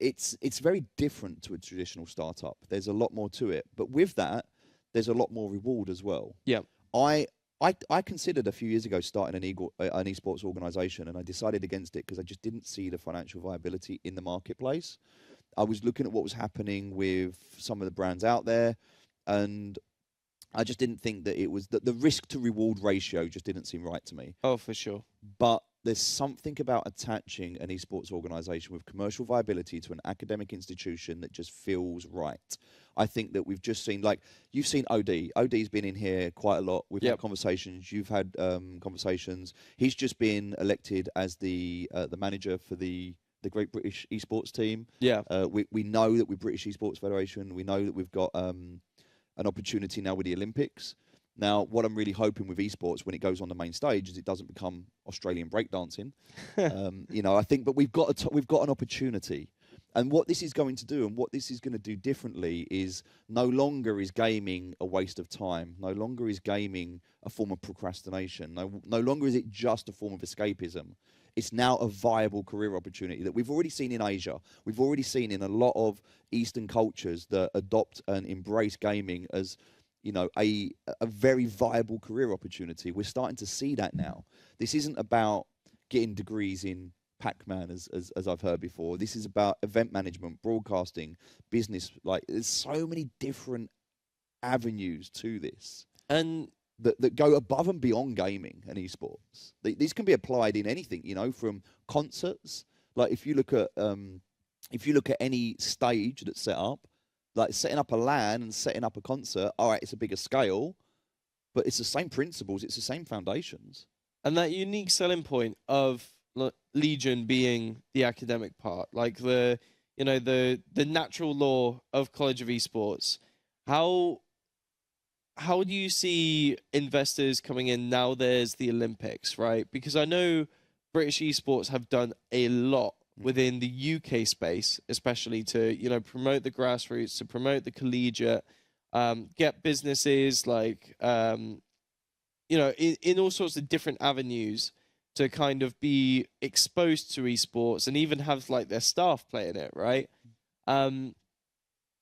It's very different to a traditional startup. There's a lot more to it, but with that, there's a lot more reward as well. yeah. I considered a few years ago starting an esports organization, and I decided against it because I just didn't see the financial viability in the marketplace. I was looking at what was happening with some of the brands out there, and I just didn't think that it was the risk to reward ratio just didn't seem right to me. Oh, for sure. But there's something about attaching an esports organization with commercial viability to an academic institution that just feels right. I think that we've just seen, like, you've seen OD. OD's been in here quite a lot. We've had conversations. You've had conversations. He's just been elected as the manager for the Great British Esports team. Yeah. We know that with British Esports Federation, we know that we've got an opportunity now with the Olympics. Now, what I'm really hoping with esports when it goes on the main stage is it doesn't become Australian breakdancing. You know, I think, but we've got an opportunity. And what this is going to do, and what this is going to do differently, is no longer is gaming a waste of time. No longer is gaming a form of procrastination. No longer is it just a form of escapism. It's now a viable career opportunity that we've already seen in Asia. We've already seen in a lot of Eastern cultures that adopt and embrace gaming as, you know, a very viable career opportunity. We're starting to see that now. This isn't about getting degrees in Pac-Man, as I've heard before. This is about event management, broadcasting, business. Like, there's so many different avenues to this, and that go above and beyond gaming and esports. These can be applied in anything, you know, from concerts. Like, if you look at any stage that's set up, like setting up a LAN and setting up a concert, all right, it's a bigger scale, but it's the same principles, it's the same foundations. And that unique selling point of Legion being the academic part, like the natural law of College of Esports. How do you see investors coming in now there's the Olympics, right? Because I know British Esports have done a lot within the UK space, especially to, you know, promote the grassroots, to promote the collegiate, get businesses like, you know, in all sorts of different avenues to kind of be exposed to esports and even have like their staff playing it, right? Um,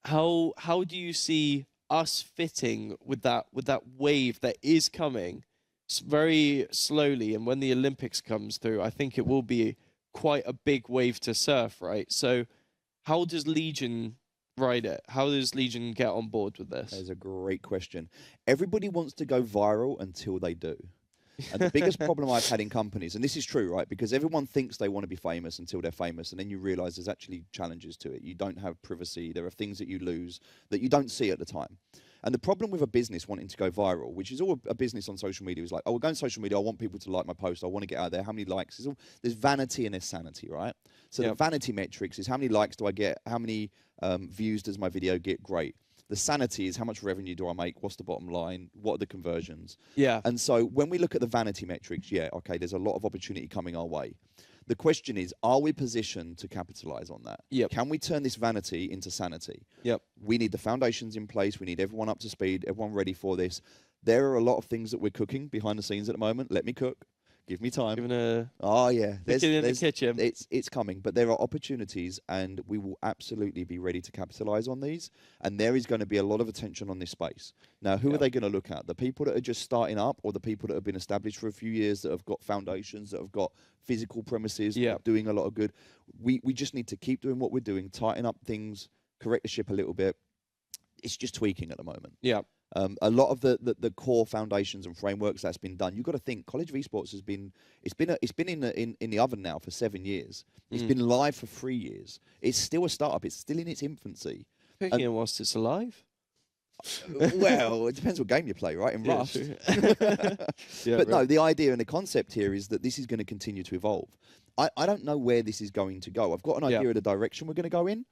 how do you see us fitting with that wave that is coming very slowly? And when the Olympics comes through, I think it will be quite a big wave to surf, right? So how does Legion ride it? How does Legion get on board with this? That's a great question. Everybody wants to go viral until they do. And the biggest problem I've had in companies, and this is true, right? Because everyone thinks they want to be famous until they're famous, and then you realize there's actually challenges to it. You don't have privacy. There are things that you lose that you don't see at the time. And the problem with a business wanting to go viral, which is all a business on social media, is like, oh, we'll go on social media. I want people to like my post. I want to get out there. How many likes? There's vanity and there's sanity, right? So the vanity metrics is how many likes do I get? How many views does my video get? Great. The sanity is how much revenue do I make? What's the bottom line? What are the conversions? Yeah. And so when we look at the vanity metrics, yeah, okay, there's a lot of opportunity coming our way. The question is, are we positioned to capitalize on that? Yep. Can we turn this vanity into sanity? Yep. We need the foundations in place. We need everyone up to speed, everyone ready for this. There are a lot of things that we're cooking behind the scenes at the moment. Let me cook. Give me time. Oh yeah, the kitchen. It's coming, but there are opportunities, and we will absolutely be ready to capitalize on these. And there is going to be a lot of attention on this space. Now, who are they going to look at? The people that are just starting up, or the people that have been established for a few years, that have got foundations, that have got physical premises, doing a lot of good. We just need to keep doing what we're doing, tighten up things, correct the ship a little bit. It's just tweaking at the moment. Yeah. A lot of the core foundations and frameworks that's been done. You've got to think College of Esports has been in the oven now for 7 years. It's been live for 3 years. It's still a startup. It's still in its infancy. Picking it whilst it's alive. Well, it depends what game you play, right? In Rust. But no, the idea and the concept here is that this is going to continue to evolve. I don't know where this is going to go. I've got an idea of the direction we're going to go in,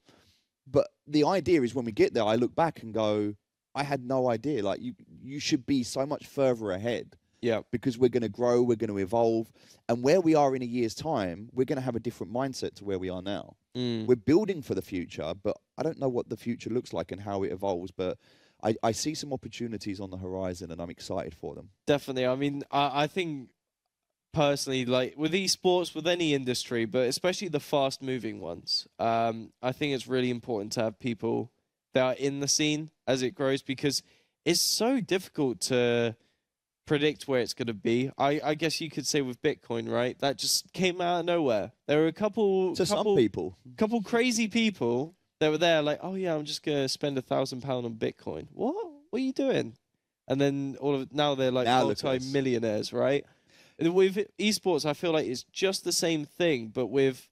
but the idea is when we get there, I look back and go, I had no idea. Like you should be so much further ahead. Yeah. Because we're going to grow, we're going to evolve, and where we are in a year's time, we're going to have a different mindset to where we are now. We're building for the future, but I don't know what the future looks like and how it evolves. But I see some opportunities on the horizon, and I'm excited for them. Definitely. I mean, I think personally, like with esports, with any industry, but especially the fast-moving ones, I think it's really important to have people that are in the scene as it grows, because it's so difficult to predict where it's going to be. I guess you could say with Bitcoin, right? That just came out of nowhere. There were a couple crazy people that were there like, oh yeah, I'm just going to spend £1,000 on Bitcoin. What are you doing? And then now they're like multi-millionaires, right? And with esports, I feel like it's just the same thing, but with,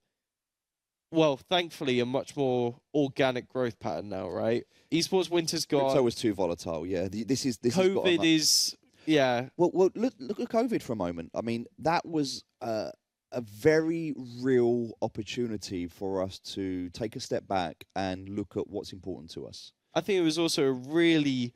well, thankfully, a much more organic growth pattern now, right? Esports winter's gone. Crypto was too volatile. Yeah, this is COVID is. Yeah. Well, look at COVID for a moment. I mean, that was a very real opportunity for us to take a step back and look at what's important to us. I think it was also a really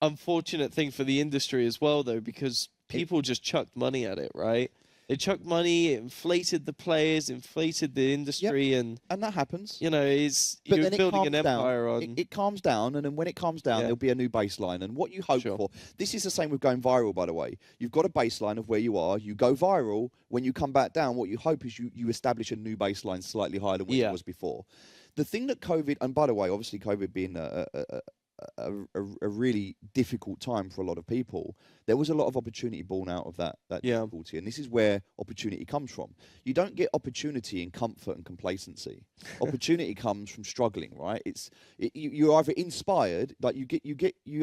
unfortunate thing for the industry as well, though, because people just chucked money at it, right? They chucked money, it inflated the players, inflated the industry, and that happens. You know, you're building an empire on. It calms down, and then when it calms down, there'll be a new baseline. And what you hope for, this is the same with going viral, by the way. You've got a baseline of where you are. You go viral. When you come back down, what you hope is you establish a new baseline slightly higher than what it was before. The thing that COVID, and by the way, obviously COVID being a really difficult time for a lot of people, there was a lot of opportunity born out of that difficulty, and this is where opportunity comes from. You don't get opportunity in comfort and complacency. Opportunity comes from struggling, right? You're either inspired, like you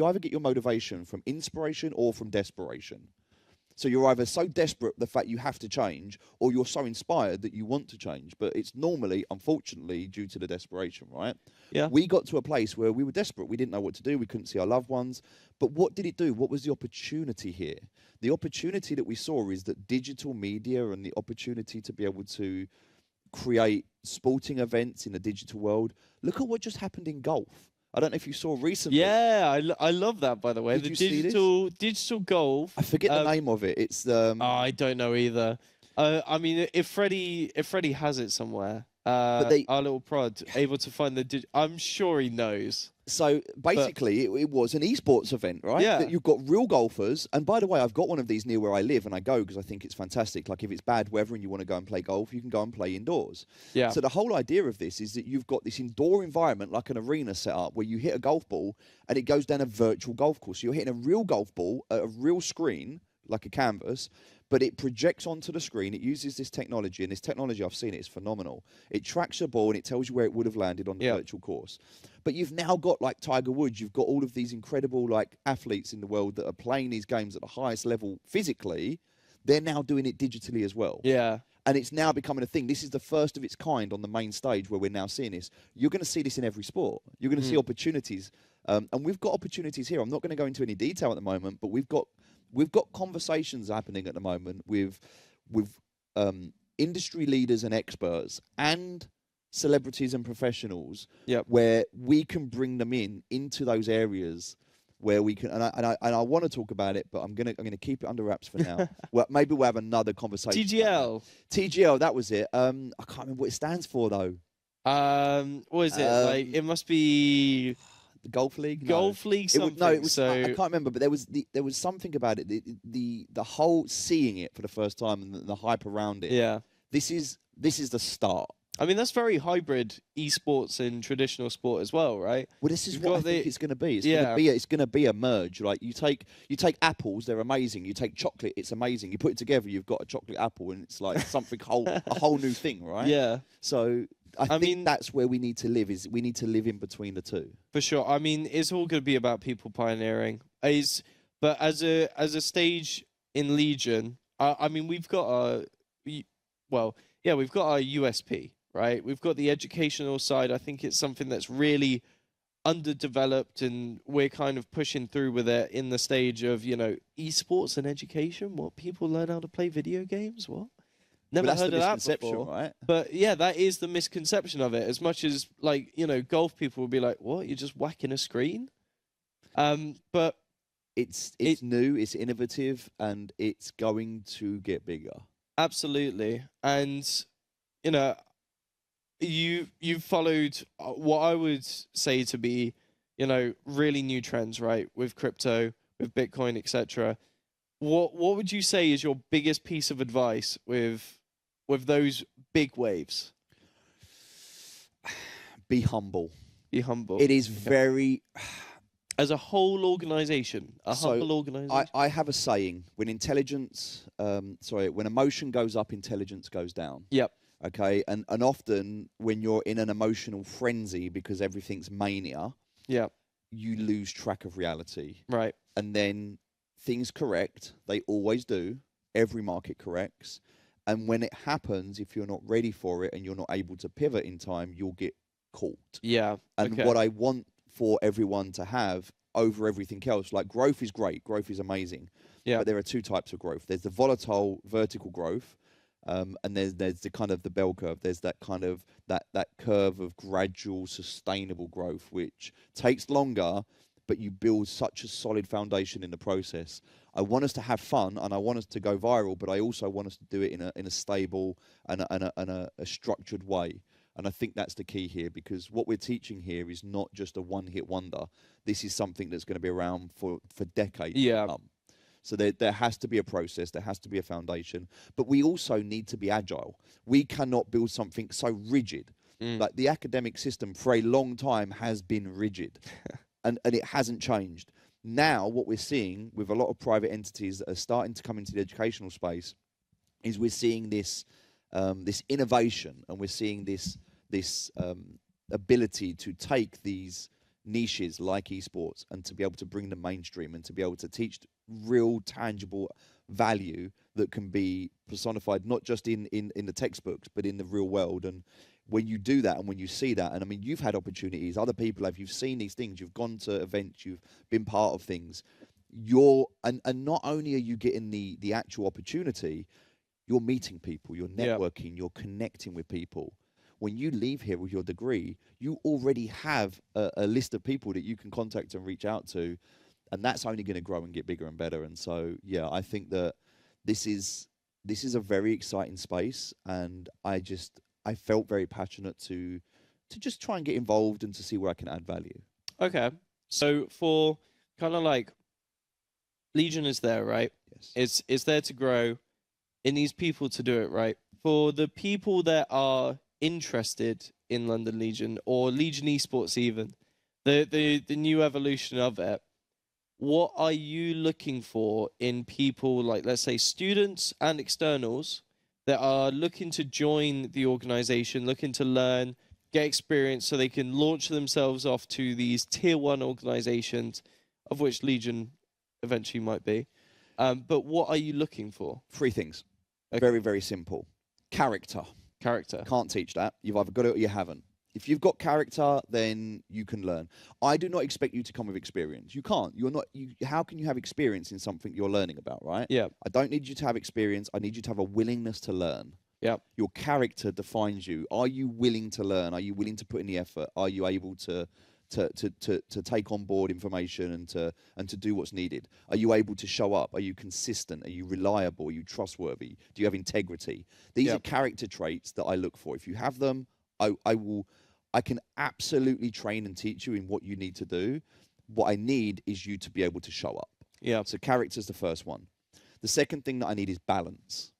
either get your motivation from inspiration or from desperation. So you're either so desperate the fact you have to change, or you're so inspired that you want to change. But it's normally, unfortunately, due to the desperation, right? Yeah. We got to a place where we were desperate. We didn't know what to do. We couldn't see our loved ones. But what did it do? What was the opportunity here? The opportunity that we saw is that digital media and the opportunity to be able to create sporting events in the digital world. Look at what just happened in golf. I don't know if you saw recently. Yeah, I love that, by the way. Did the you digital golf. I forget the name of it. It's I don't know either. I mean, if Freddie has it somewhere, But they, our little prod able to find I'm sure he knows. so basically, it was an esports event, right? Yeah. That you've got real golfers. And by the way, I've got one of these near where I live, and I go because I think it's fantastic. Like if it's bad weather and you want to go and play golf, you can go and play indoors. Yeah. So the whole idea of this is that you've got this indoor environment, like an arena set up, where you hit a golf ball and it goes down a virtual golf course. So you're hitting a real golf ball at a real screen, like a canvas, but it projects onto the screen. It uses this technology, and this technology, I've seen it, is phenomenal. It tracks your ball and it tells you where it would have landed on the virtual course. But you've now got like Tiger Woods, you've got all of these incredible like athletes in the world that are playing these games at the highest level physically. They're now doing it digitally as well. Yeah. And it's now becoming a thing. This is the first of its kind on the main stage where we're now seeing this. You're going to see this in every sport. You're going to see opportunities. And we've got opportunities here. I'm not going to go into any detail at the moment, but we've got conversations happening at the moment with industry leaders and experts and celebrities and professionals, where we can bring them into those areas where we can. And I want to talk about it, but I'm gonna keep it under wraps for now. Well, maybe we'll have another conversation. TGL, that was it. I can't remember what it stands for though. What is it? Like it must be. The Golf League? Golf League something. I can't remember, but there was something about it. The whole seeing it for the first time and the hype around it. Yeah. This is the start. I mean, that's very hybrid esports and traditional sport as well, right? Well, this is what I think it's going to be. It's going to be a merge. Like you take apples, they're amazing. You take chocolate, it's amazing. You put it together, you've got a chocolate apple, and it's like something a whole new thing, right? Yeah. So I think that's where we need to live. Is we need to live in between the two. For sure. I mean, it's all going to be about people pioneering. But as a stage in Legion, I mean, we've got we've got our USP, right? We've got the educational side. I think it's something that's really underdeveloped, and we're kind of pushing through with it in the stage of, esports and education. What, people learn how to play video games? What? Never heard of that before. Right? But yeah, that is the misconception of it. As much as golf people will be like, "What? You're just whacking a screen?" But it's new, it's innovative, and it's going to get bigger. Absolutely. And you've followed what I would say to be, really new trends, right? With crypto, with Bitcoin, etc. What would you say is your biggest piece of advice with those big waves? Be humble. Be humble. It is very. As a whole organization, humble organization. I have a saying: when emotion goes up, intelligence goes down. Yep. Okay, and often when you're in an emotional frenzy because everything's mania, you lose track of reality. Right. And then things correct. They always do. Every market corrects. And when it happens, if you're not ready for it and you're not able to pivot in time, you'll get caught. Yeah. And what I want for everyone to have over everything else, like growth is great. Growth is amazing. Yeah. But there are two types of growth. There's the volatile vertical growth. And there's the kind of the bell curve. There's that kind of that curve of gradual, sustainable growth, which takes longer, but you build such a solid foundation in the process. I want us to have fun, and I want us to go viral, but I also want us to do it in a stable and a structured way. And I think that's the key here, because what we're teaching here is not just a one-hit wonder. This is something that's going to be around for decades. Yeah. So there has to be a process, there has to be a foundation, but we also need to be agile. We cannot build something so rigid. Like the academic system for a long time has been rigid, and it hasn't changed. Now what we're seeing with a lot of private entities that are starting to come into the educational space is we're seeing this innovation, and we're seeing this ability to take these niches like esports and to be able to bring them mainstream and to be able to teach real tangible value that can be personified not just in the textbooks but in the real world. And when you do that and when you see that, and I mean, you've had opportunities, other people have, you've seen these things, you've gone to events, you've been part of things, and not only are you getting the actual opportunity, you're meeting people, you're networking, you're connecting with people. When you leave here with your degree, you already have a list of people that you can contact and reach out to, and that's only going to grow and get bigger and better. And so, yeah, I think that this is a very exciting space, and I just I felt very passionate to just try and get involved and to see where I can add value. Okay. So for kind of like Legion is there, right? Yes. It's there to grow. It needs people to do it, right? For the people that are interested in London Legion or Legion Esports even, the new evolution of it, what are you looking for in people like, let's say, students and externals that are looking to join the organization, looking to learn, get experience so they can launch themselves off to these tier 1 organizations, of which Legion eventually might be. But what are you looking for? 3 things. Okay. Very, very simple. Character. Character. Can't teach that. You've either got it or you haven't. If you've got character, then you can learn. I do not expect you to come with experience. You can't. You're not. How can you have experience in something you're learning about, right? Yeah. I don't need you to have experience. I need you to have a willingness to learn. Yeah. Your character defines you. Are you willing to learn? Are you willing to put in the effort? Are you able to take on board information and to do what's needed? Are you able to show up? Are you consistent? Are you reliable? Are you trustworthy? Do you have integrity? These are character traits that I look for. If you have them, I can absolutely train and teach you in what you need to do. What I need is you to be able to show up. Yeah. So character's the first one. The second thing that I need is balance.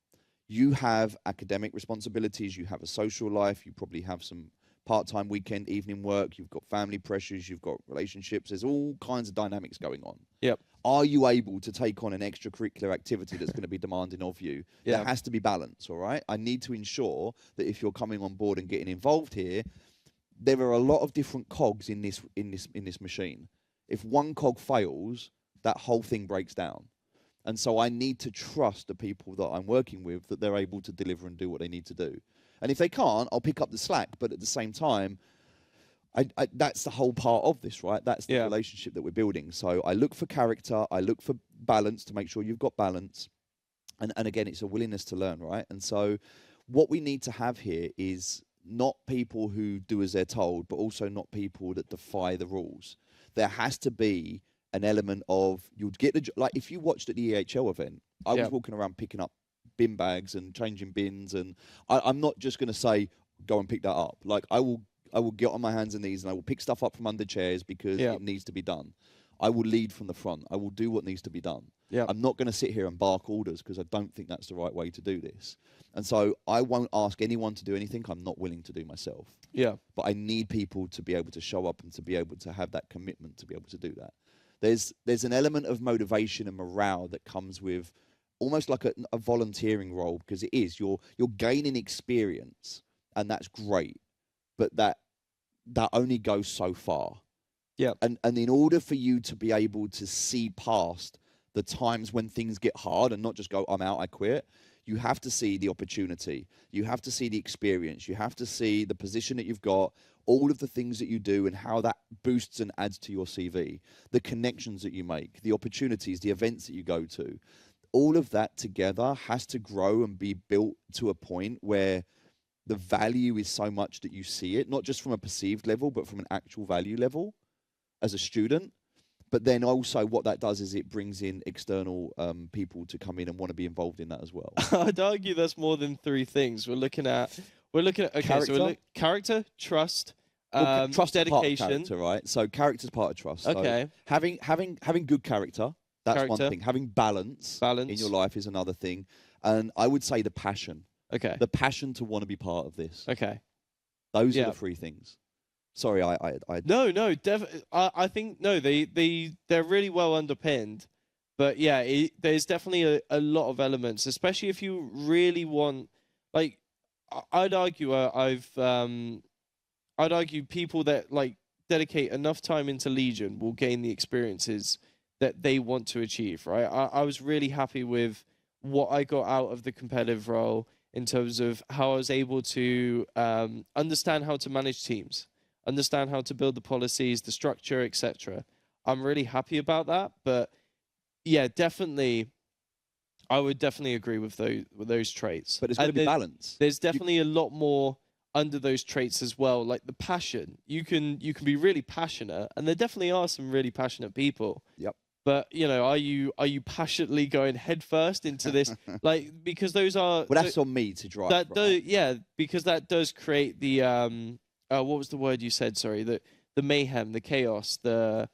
You have academic responsibilities. You have a social life. You probably have some part-time weekend, evening work. You've got family pressures. You've got relationships. There's all kinds of dynamics going on. Yep. Are you able to take on an extracurricular activity that's going to be demanding of you? Yeah. There has to be balance, all right? I need to ensure that if you're coming on board and getting involved here, there are a lot of different cogs in this machine. If one cog fails, that whole thing breaks down. And so I need to trust the people that I'm working with that they're able to deliver and do what they need to do. And if they can't, I'll pick up the slack. But at the same time, that's the whole part of this, right? That's the relationship that we're building. So I look for character. I look for balance to make sure you've got balance. And again, it's a willingness to learn, right? And so what we need to have here is not people who do as they're told, but also not people that defy the rules. There has to be an element of, you'd get the, like if you watched at the EHL event, I was walking around picking up bin bags and changing bins, and I'm not just going to say, go and pick that up. Like I will get on my hands and knees and I will pick stuff up from under chairs because it needs to be done. I will lead from the front. I will do what needs to be done. Yeah. I'm not going to sit here and bark orders because I don't think that's the right way to do this. And so I won't ask anyone to do anything I'm not willing to do myself. Yeah. But I need people to be able to show up and to be able to have that commitment to be able to do that. There's an element of motivation and morale that comes with almost like a volunteering role, because it is, you're gaining experience and that's great, but that only goes so far. Yeah. And in order for you to be able to see past the times when things get hard and not just go, I'm out, I quit, you have to see the opportunity. You have to see the experience. You have to see the position that you've got, all of the things that you do and how that boosts and adds to your CV, the connections that you make, the opportunities, the events that you go to. All of that together has to grow and be built to a point where the value is so much that you see it, not just from a perceived level, but from an actual value level as a student. But then also what that does is it brings in external people to come in and want to be involved in that as well. I'd argue that's more than 3 things. We're looking at okay, character, so character, trust, trust dedication, is part of character, right? So character's part of trust. Okay. So having good character, that's one thing. Having balance in your life is another thing. And I would say the passion. Okay. The passion to want to be part of this. Okay. Those are the 3 things. Sorry, I No, I think no, they're really well underpinned, but yeah, there's definitely a lot of elements, especially if you really want. Like, I'd argue I'd argue people that like dedicate enough time into Legion will gain the experiences that they want to achieve. Right, I was really happy with what I got out of the competitive role in terms of how I was able to understand how to manage teams. Understand how to build the policies, the structure, etc. I'm really happy about that, but yeah, definitely, I would definitely agree with those traits. But there's got to be balance. There's definitely a lot more under those traits as well, like the passion. You can be really passionate, and there definitely are some really passionate people. Yep. But are you passionately going headfirst into this? Like, because those are Well, that's on me to drive. that Right? yeah, because that does create the what was the word you said? Sorry, the mayhem, the chaos, the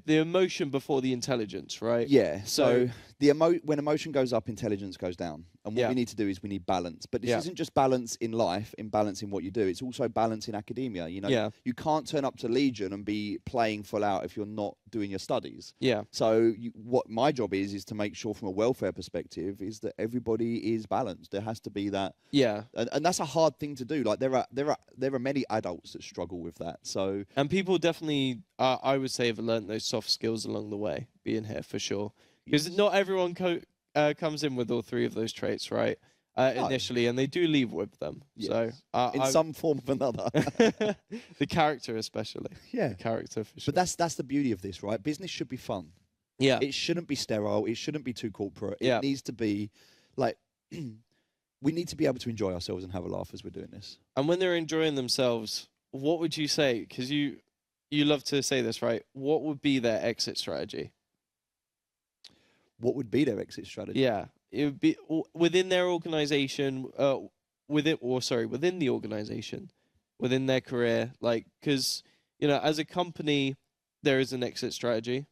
emotion before the intelligence, right? Yeah. So when emotion goes up, intelligence goes down. And what Yeah. we need to do is we need balance. But this Yeah. isn't just balance in life, in balance in what you do. It's also balance in academia. Yeah. You can't turn up to Legion and be playing full out if you're not doing your studies. Yeah. So what my job is to make sure from a welfare perspective is that everybody is balanced. There has to be that. Yeah. And that's a hard thing to do. Like there are many adults that struggle with that. So and people definitely, I would say, have learned those soft skills along the way, being here for sure. Because not everyone comes in with all three of those traits, right? No. Initially, and they do leave with them. Yes. So in some form or another. the character, especially. Yeah. The character for sure. But that's the beauty of this, right? Business should be fun. Yeah. It shouldn't be sterile. It shouldn't be too corporate. Yeah. It needs to be like we need to be able to enjoy ourselves and have a laugh as we're doing this. And when they're enjoying themselves, what would you say? Because you love to say this, right? What would be their exit strategy? What would be their exit strategy? Yeah, it would be within their organization, within the organization, within their career. Like, because as a company, there is an exit strategy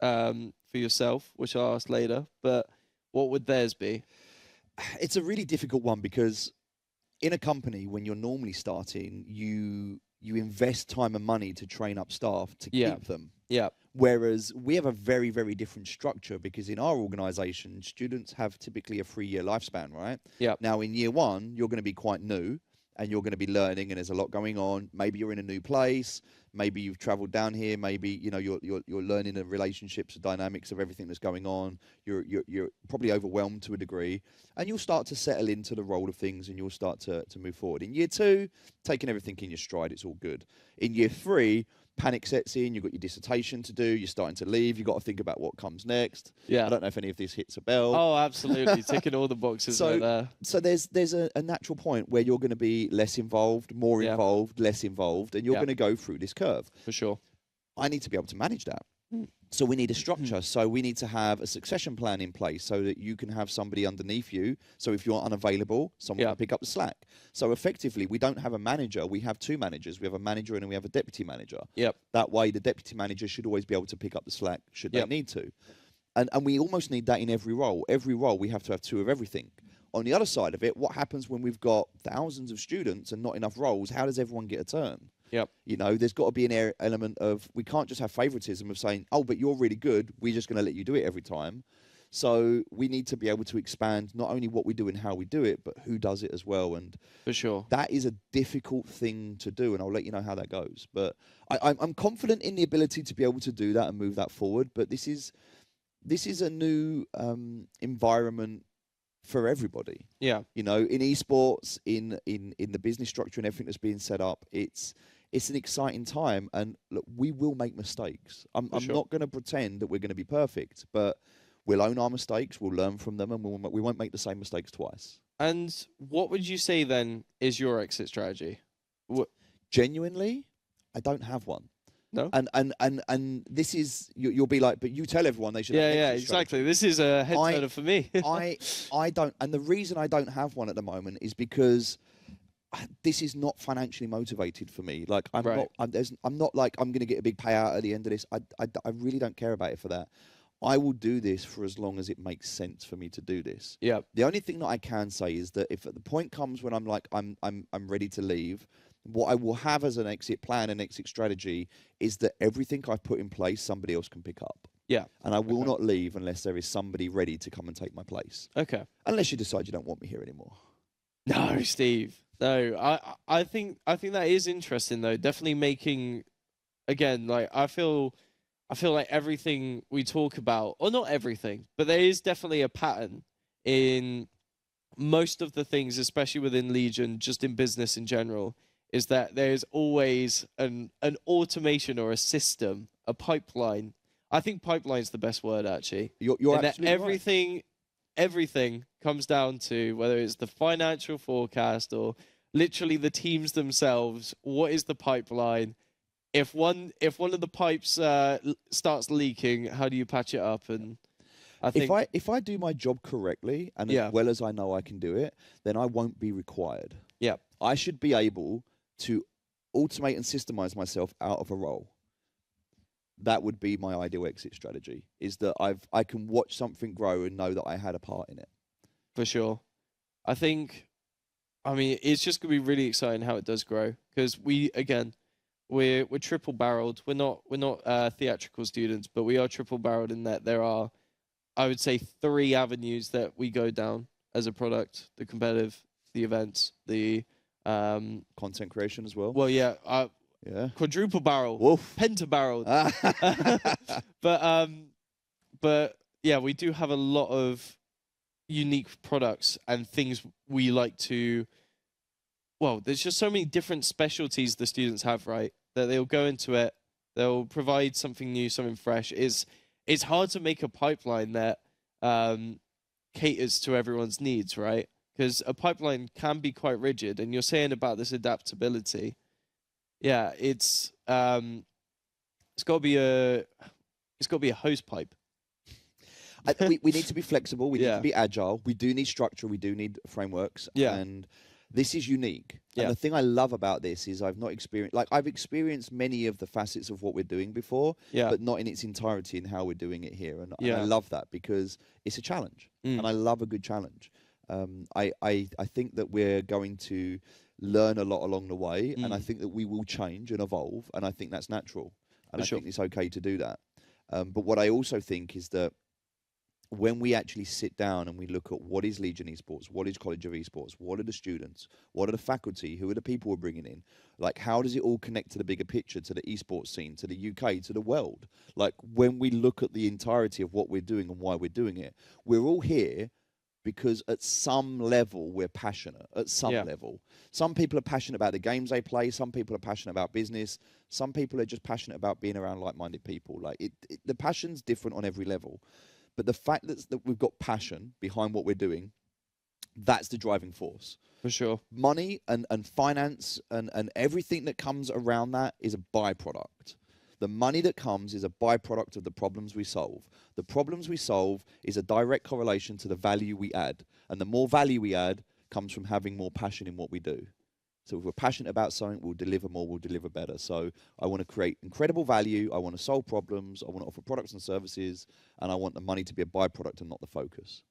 for yourself, which I'll ask later. But what would theirs be? It's a really difficult one because in a company, when you're normally starting, you invest time and money to train up staff to keep them. Yeah. Whereas we have a very, very different structure because in our organization, students have typically a 3-year lifespan, right? Yeah. Now, in year one, you're going to be quite new and you're going to be learning and there's a lot going on. Maybe you're in a new place. Maybe you've traveled down here. Maybe, you're learning the relationships, the dynamics of everything that's going on. You're probably overwhelmed to a degree and you'll start to settle into the role of things and you'll start to move forward. In year two, taking everything in your stride, it's all good. In year three, panic sets in, you've got your dissertation to do, you're starting to leave, you've got to think about what comes next. Yeah. I don't know if any of this hits a bell. Oh, absolutely. Ticking all the boxes right there. So there's a natural point where you're going to be less involved, more involved, less involved, and you're going to go through this curve. For sure. I need to be able to manage that. So we need a structure. So we need to have a succession plan in place so that you can have somebody underneath you. So if you're unavailable, someone can pick up the slack. So effectively, we don't have a manager. We have two managers. We have a manager and we have a deputy manager. Yep. That way, the deputy manager should always be able to pick up the slack should they need to. And we almost need that in every role. Every role, we have to have two of everything. On the other side of it, what happens when we've got thousands of students and not enough roles? How does everyone get a turn? Yep. There's got to be an element of, we can't just have favoritism of saying, oh, but you're really good, we're just going to let you do it every time. So we need to be able to expand not only what we do and how we do it, but who does it as well. And for sure, that is a difficult thing to do, and I'll let you know how that goes. But I'm confident in the ability to be able to do that and move that forward. But this is a new environment for everybody. Yeah. In esports, in the business structure and everything that's being set up, it's an exciting time, and look, we will make mistakes. I'm not going to pretend that we're going to be perfect, but we'll own our mistakes, we'll learn from them, and we won't make the same mistakes twice. And what would you say then is your exit strategy? Genuinely, I don't have one. No. And this is you'll be like, but you tell everyone they should. Yeah, exactly. This is a head turner for me. I don't, and the reason I don't have one at the moment is because this is not financially motivated for me. Like I'm not like I'm going to get a big payout at the end of this. I really don't care about it for that. I will do this for as long as it makes sense for me to do this. Yeah. The only thing that I can say is that if at the point comes when I'm like I'm ready to leave, what I will have as an exit plan and exit strategy is that everything I've put in place, somebody else can pick up. Yeah. And I will not leave unless there is somebody ready to come and take my place. Okay. Unless you decide you don't want me here anymore. No, Steve. No, I think that is interesting though. Definitely making, again, like I feel like everything we talk about, or not everything, but there is definitely a pattern in most of the things, especially within Legion, just in business in general, is that there's always an automation or a system, a pipeline. I think pipeline's the best word, actually. You're and absolutely right. Everything comes down to whether it's the financial forecast or literally the teams themselves. What is the pipeline? if one of the pipes starts leaking, how do you patch it up? And I think If I do my job correctly and Yeah. as well as I know I can do it, then I won't be required. yeah, I should be able to automate and systemize myself out of a role. That would be my ideal exit strategy, is that I can watch something grow and know that I had a part in it. for sure. I think, I mean, it's just gonna be really exciting how it does grow because we're triple barreled. We're not theatrical students, but we are triple barreled in that there are, I would say, 3 avenues that we go down as a product: the competitive, the events, the Content creation as well. well, yeah, Yeah. quadruple barrel, Woof. pentabarreled. But yeah, we do have a lot of unique products and things we like to. Well, there's just so many different specialties the students have, right? That they'll go into it, they'll provide something new, something fresh. It's hard to make a pipeline that caters to everyone's needs, right? Because a pipeline can be quite rigid, and you're saying about this adaptability. Yeah, it's got to be a hose pipe. We need to be flexible. We need Yeah. to be agile. We do need structure. We do need frameworks. Yeah. And this is unique. Yeah. And the thing I love about this is I've experienced many of the facets of what we're doing before, Yeah. but not in its entirety in how we're doing it here. And Yeah. I love that because it's a challenge, and I love a good challenge. I think that we're going to learn a lot along the way, and I think that we will change and evolve, and I think that's natural, and For I sure. think it's okay to do that. But what I also think is that when we actually sit down and we look at what is Legion Esports, what is College of Esports, what are the students, what are the faculty, who are the people we're bringing in, like how does it all connect to the bigger picture, to the esports scene, to the UK, to the world? Like when we look at the entirety of what we're doing and why we're doing it, we're all here because at some level we're passionate, at some Yeah. level. Some people are passionate about the games they play, some people are passionate about business, some people are just passionate about being around like-minded people. Like the passion's different on every level. But the fact that we've got passion behind what we're doing, that's the driving force. For sure. Money and finance and everything that comes around that is a byproduct. The money that comes is a byproduct of the problems we solve. The problems we solve is a direct correlation to the value we add. And the more value we add comes from having more passion in what we do. So if we're passionate about something, we'll deliver more, we'll deliver better. So I want to create incredible value. I want to solve problems. I want to offer products and services. And I want the money to be a byproduct and not the focus.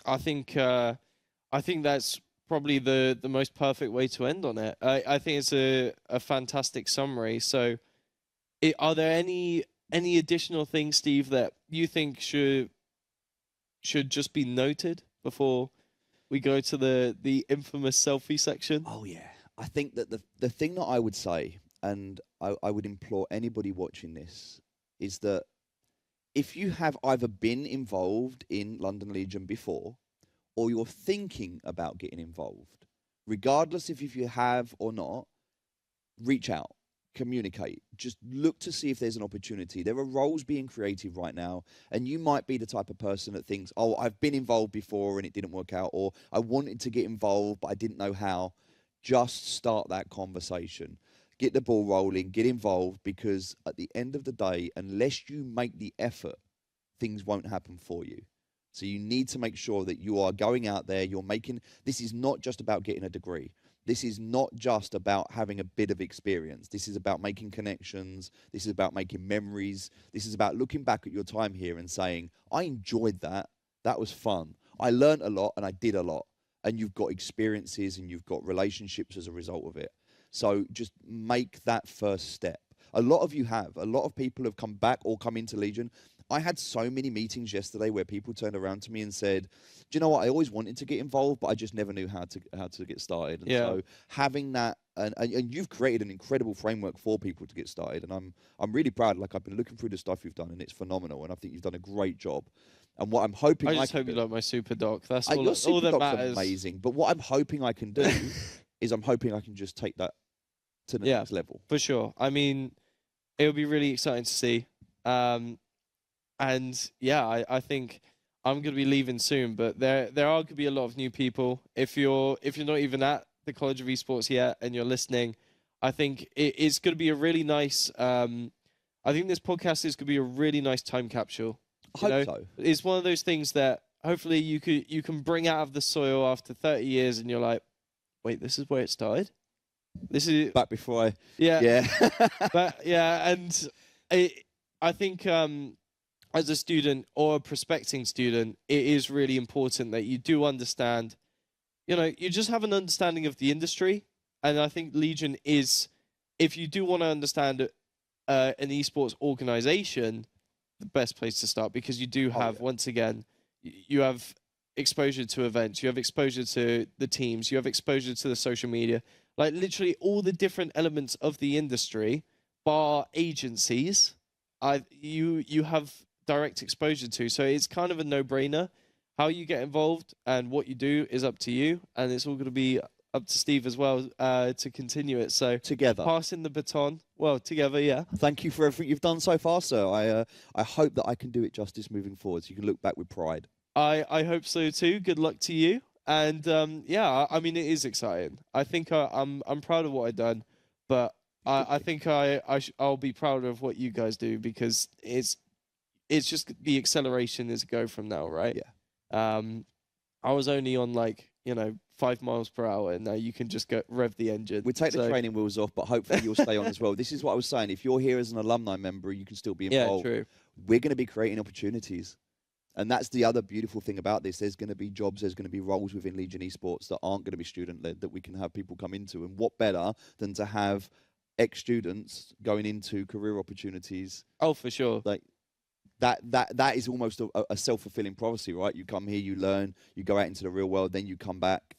I think that's probably the most perfect way to end on it. I think it's a fantastic summary. So are there any additional things, Steve, that you think should just be noted before we go to the infamous selfie section? Oh, yeah. I think that the thing that I would say, and I would implore anybody watching this, is that if you have either been involved in London Legion before, or you're thinking about getting involved, regardless if you have or not, reach out. Communicate. Just look to see if there's an opportunity. There are roles being created right now, and you might be the type of person that thinks, oh, I've been involved before and it didn't work out, or I wanted to get involved but I didn't know how. Just start that conversation. Get the ball rolling, get involved, because at the end of the day, unless you make the effort, things won't happen for you. So you need to make sure that you are going out there, this is not just about getting a degree. This is not just about having a bit of experience. This is about making connections. This is about making memories. This is about looking back at your time here and saying, I enjoyed that. That was fun. I learned a lot and I did a lot. And you've got experiences and you've got relationships as a result of it. So just make that first step. A lot of you have. A lot of people have come back or come into Legion. I had so many meetings yesterday where people turned around to me and said, do you know what? I always wanted to get involved, but I just never knew how to get started. And so having that, and you've created an incredible framework for people to get started. And I'm really proud. Like, I've been looking through the stuff you've done, and it's phenomenal. And I think you've done a great job. And what I'm hoping I just hope you like my super doc. That's all, your super all that doc's matters. amazing. But what I'm hoping I can do is I'm hoping I can just take that to the next level. For sure. I mean, it would be really exciting to see. And yeah, I think I'm going to be leaving soon, but there are going to be a lot of new people. If you're not even at the College of Esports yet and you're listening, I think it's going to be a really nice. I think this podcast is going to be a really nice time capsule. I hope so. It's one of those things that hopefully you can bring out of the soil after 30 years, and you're like, wait, this is where it started. This is back before I. Yeah. But yeah, and I think as a student or a prospecting student, it is really important that you do understand. You just have an understanding of the industry, and I think Legion is, if you do want to understand an esports organization, the best place to start, because you do have, once again, you have exposure to events, you have exposure to the teams, you have exposure to the social media, like literally all the different elements of the industry, bar agencies, you have direct exposure to. So it's kind of a no-brainer. How you get involved and what you do is up to you, and it's all going to be up to Steve as well to continue it. So together, passing the baton. Well, together, yeah. Thank you for everything you've done so far, sir. I hope that I can do it justice moving forward, so you can look back with pride. I hope so too. Good luck to you. And yeah, I mean, it is exciting. I think I'm proud of what I've done, but I think I'll be proud of what you guys do, because it's just the acceleration is a go from now, right? Yeah. I was only on 5 miles per hour, and now you can just go rev the engine. We take the training wheels off, but hopefully you'll stay on as well. This is what I was saying. If you're here as an alumni member, you can still be involved. Yeah, true. We're going to be creating opportunities. And that's the other beautiful thing about this. There's going to be jobs, there's going to be roles within Legion Esports that aren't going to be student-led, that we can have people come into. And what better than to have ex-students going into career opportunities? Oh, for sure. Like that is almost a self-fulfilling prophecy, right? You come here, you learn, you go out into the real world, then you come back.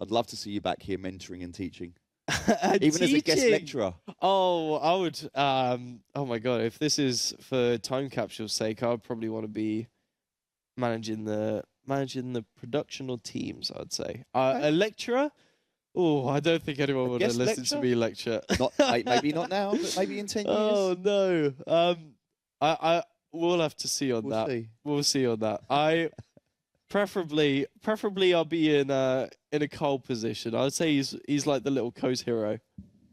I'd love to see you back here mentoring and teaching. Even as a guest lecturer. Oh, I would. Oh my God! If this is for time capsule's sake, I would probably want to be managing the production or teams. I'd say a lecturer. Oh, I don't think anyone would have listened to me lecture. Not maybe not now, but maybe in 10 years. Oh no. We'll have to see on that. See. We'll see on that. Preferably, I'll be in a Cole position. I'd say he's like the little coast hero.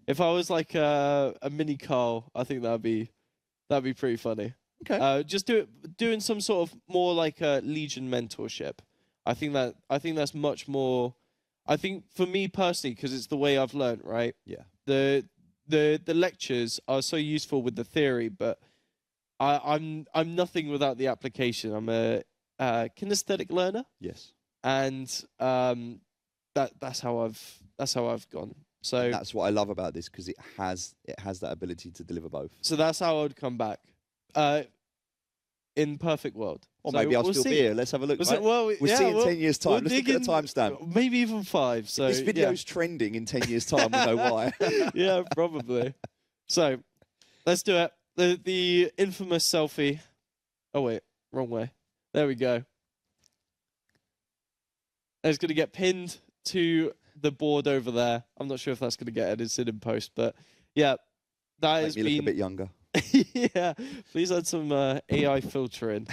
If I was like a mini Cole, I think that'd be pretty funny. Okay. Just doing some sort of more like a Legion mentorship. I think that's much more. I think for me personally, because it's the way I've learned, right? Yeah. The lectures are so useful with the theory, but I'm nothing without the application. I'm a kinesthetic learner. Yes. And that's how I've gone. So and that's what I love about this, because it has that ability to deliver both. So that's how I would come back. In perfect world. Or maybe I'll still be here. Let's have a look. Right? We'll see in 10 years' time. Let's look at a timestamp. Maybe even 5. So if this video's trending in 10 years' time, we'll know why. Yeah, probably. So let's do it. The infamous selfie. Oh wait, wrong way. There we go. It's going to get pinned to the board over there. I'm not sure if that's going to get edited in post, but yeah, that has been look a bit younger. Yeah, please add some AI filter in.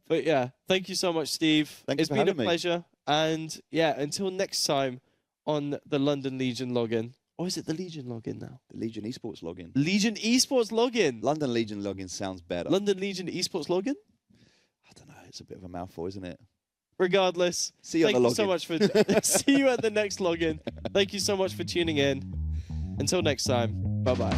But yeah, thank you so much, Steve. Thanks it's for been a having me. pleasure. And yeah, until next time on the London Legion login. Or is it the Legion login now? The Legion Esports login. Legion Esports login. London Legion login sounds better. London Legion Esports login? I don't know. It's a bit of a mouthful, isn't it? Regardless, see you thank on the you login. so much for see you at the next login. Thank you so much for tuning in. Until next time, bye-bye.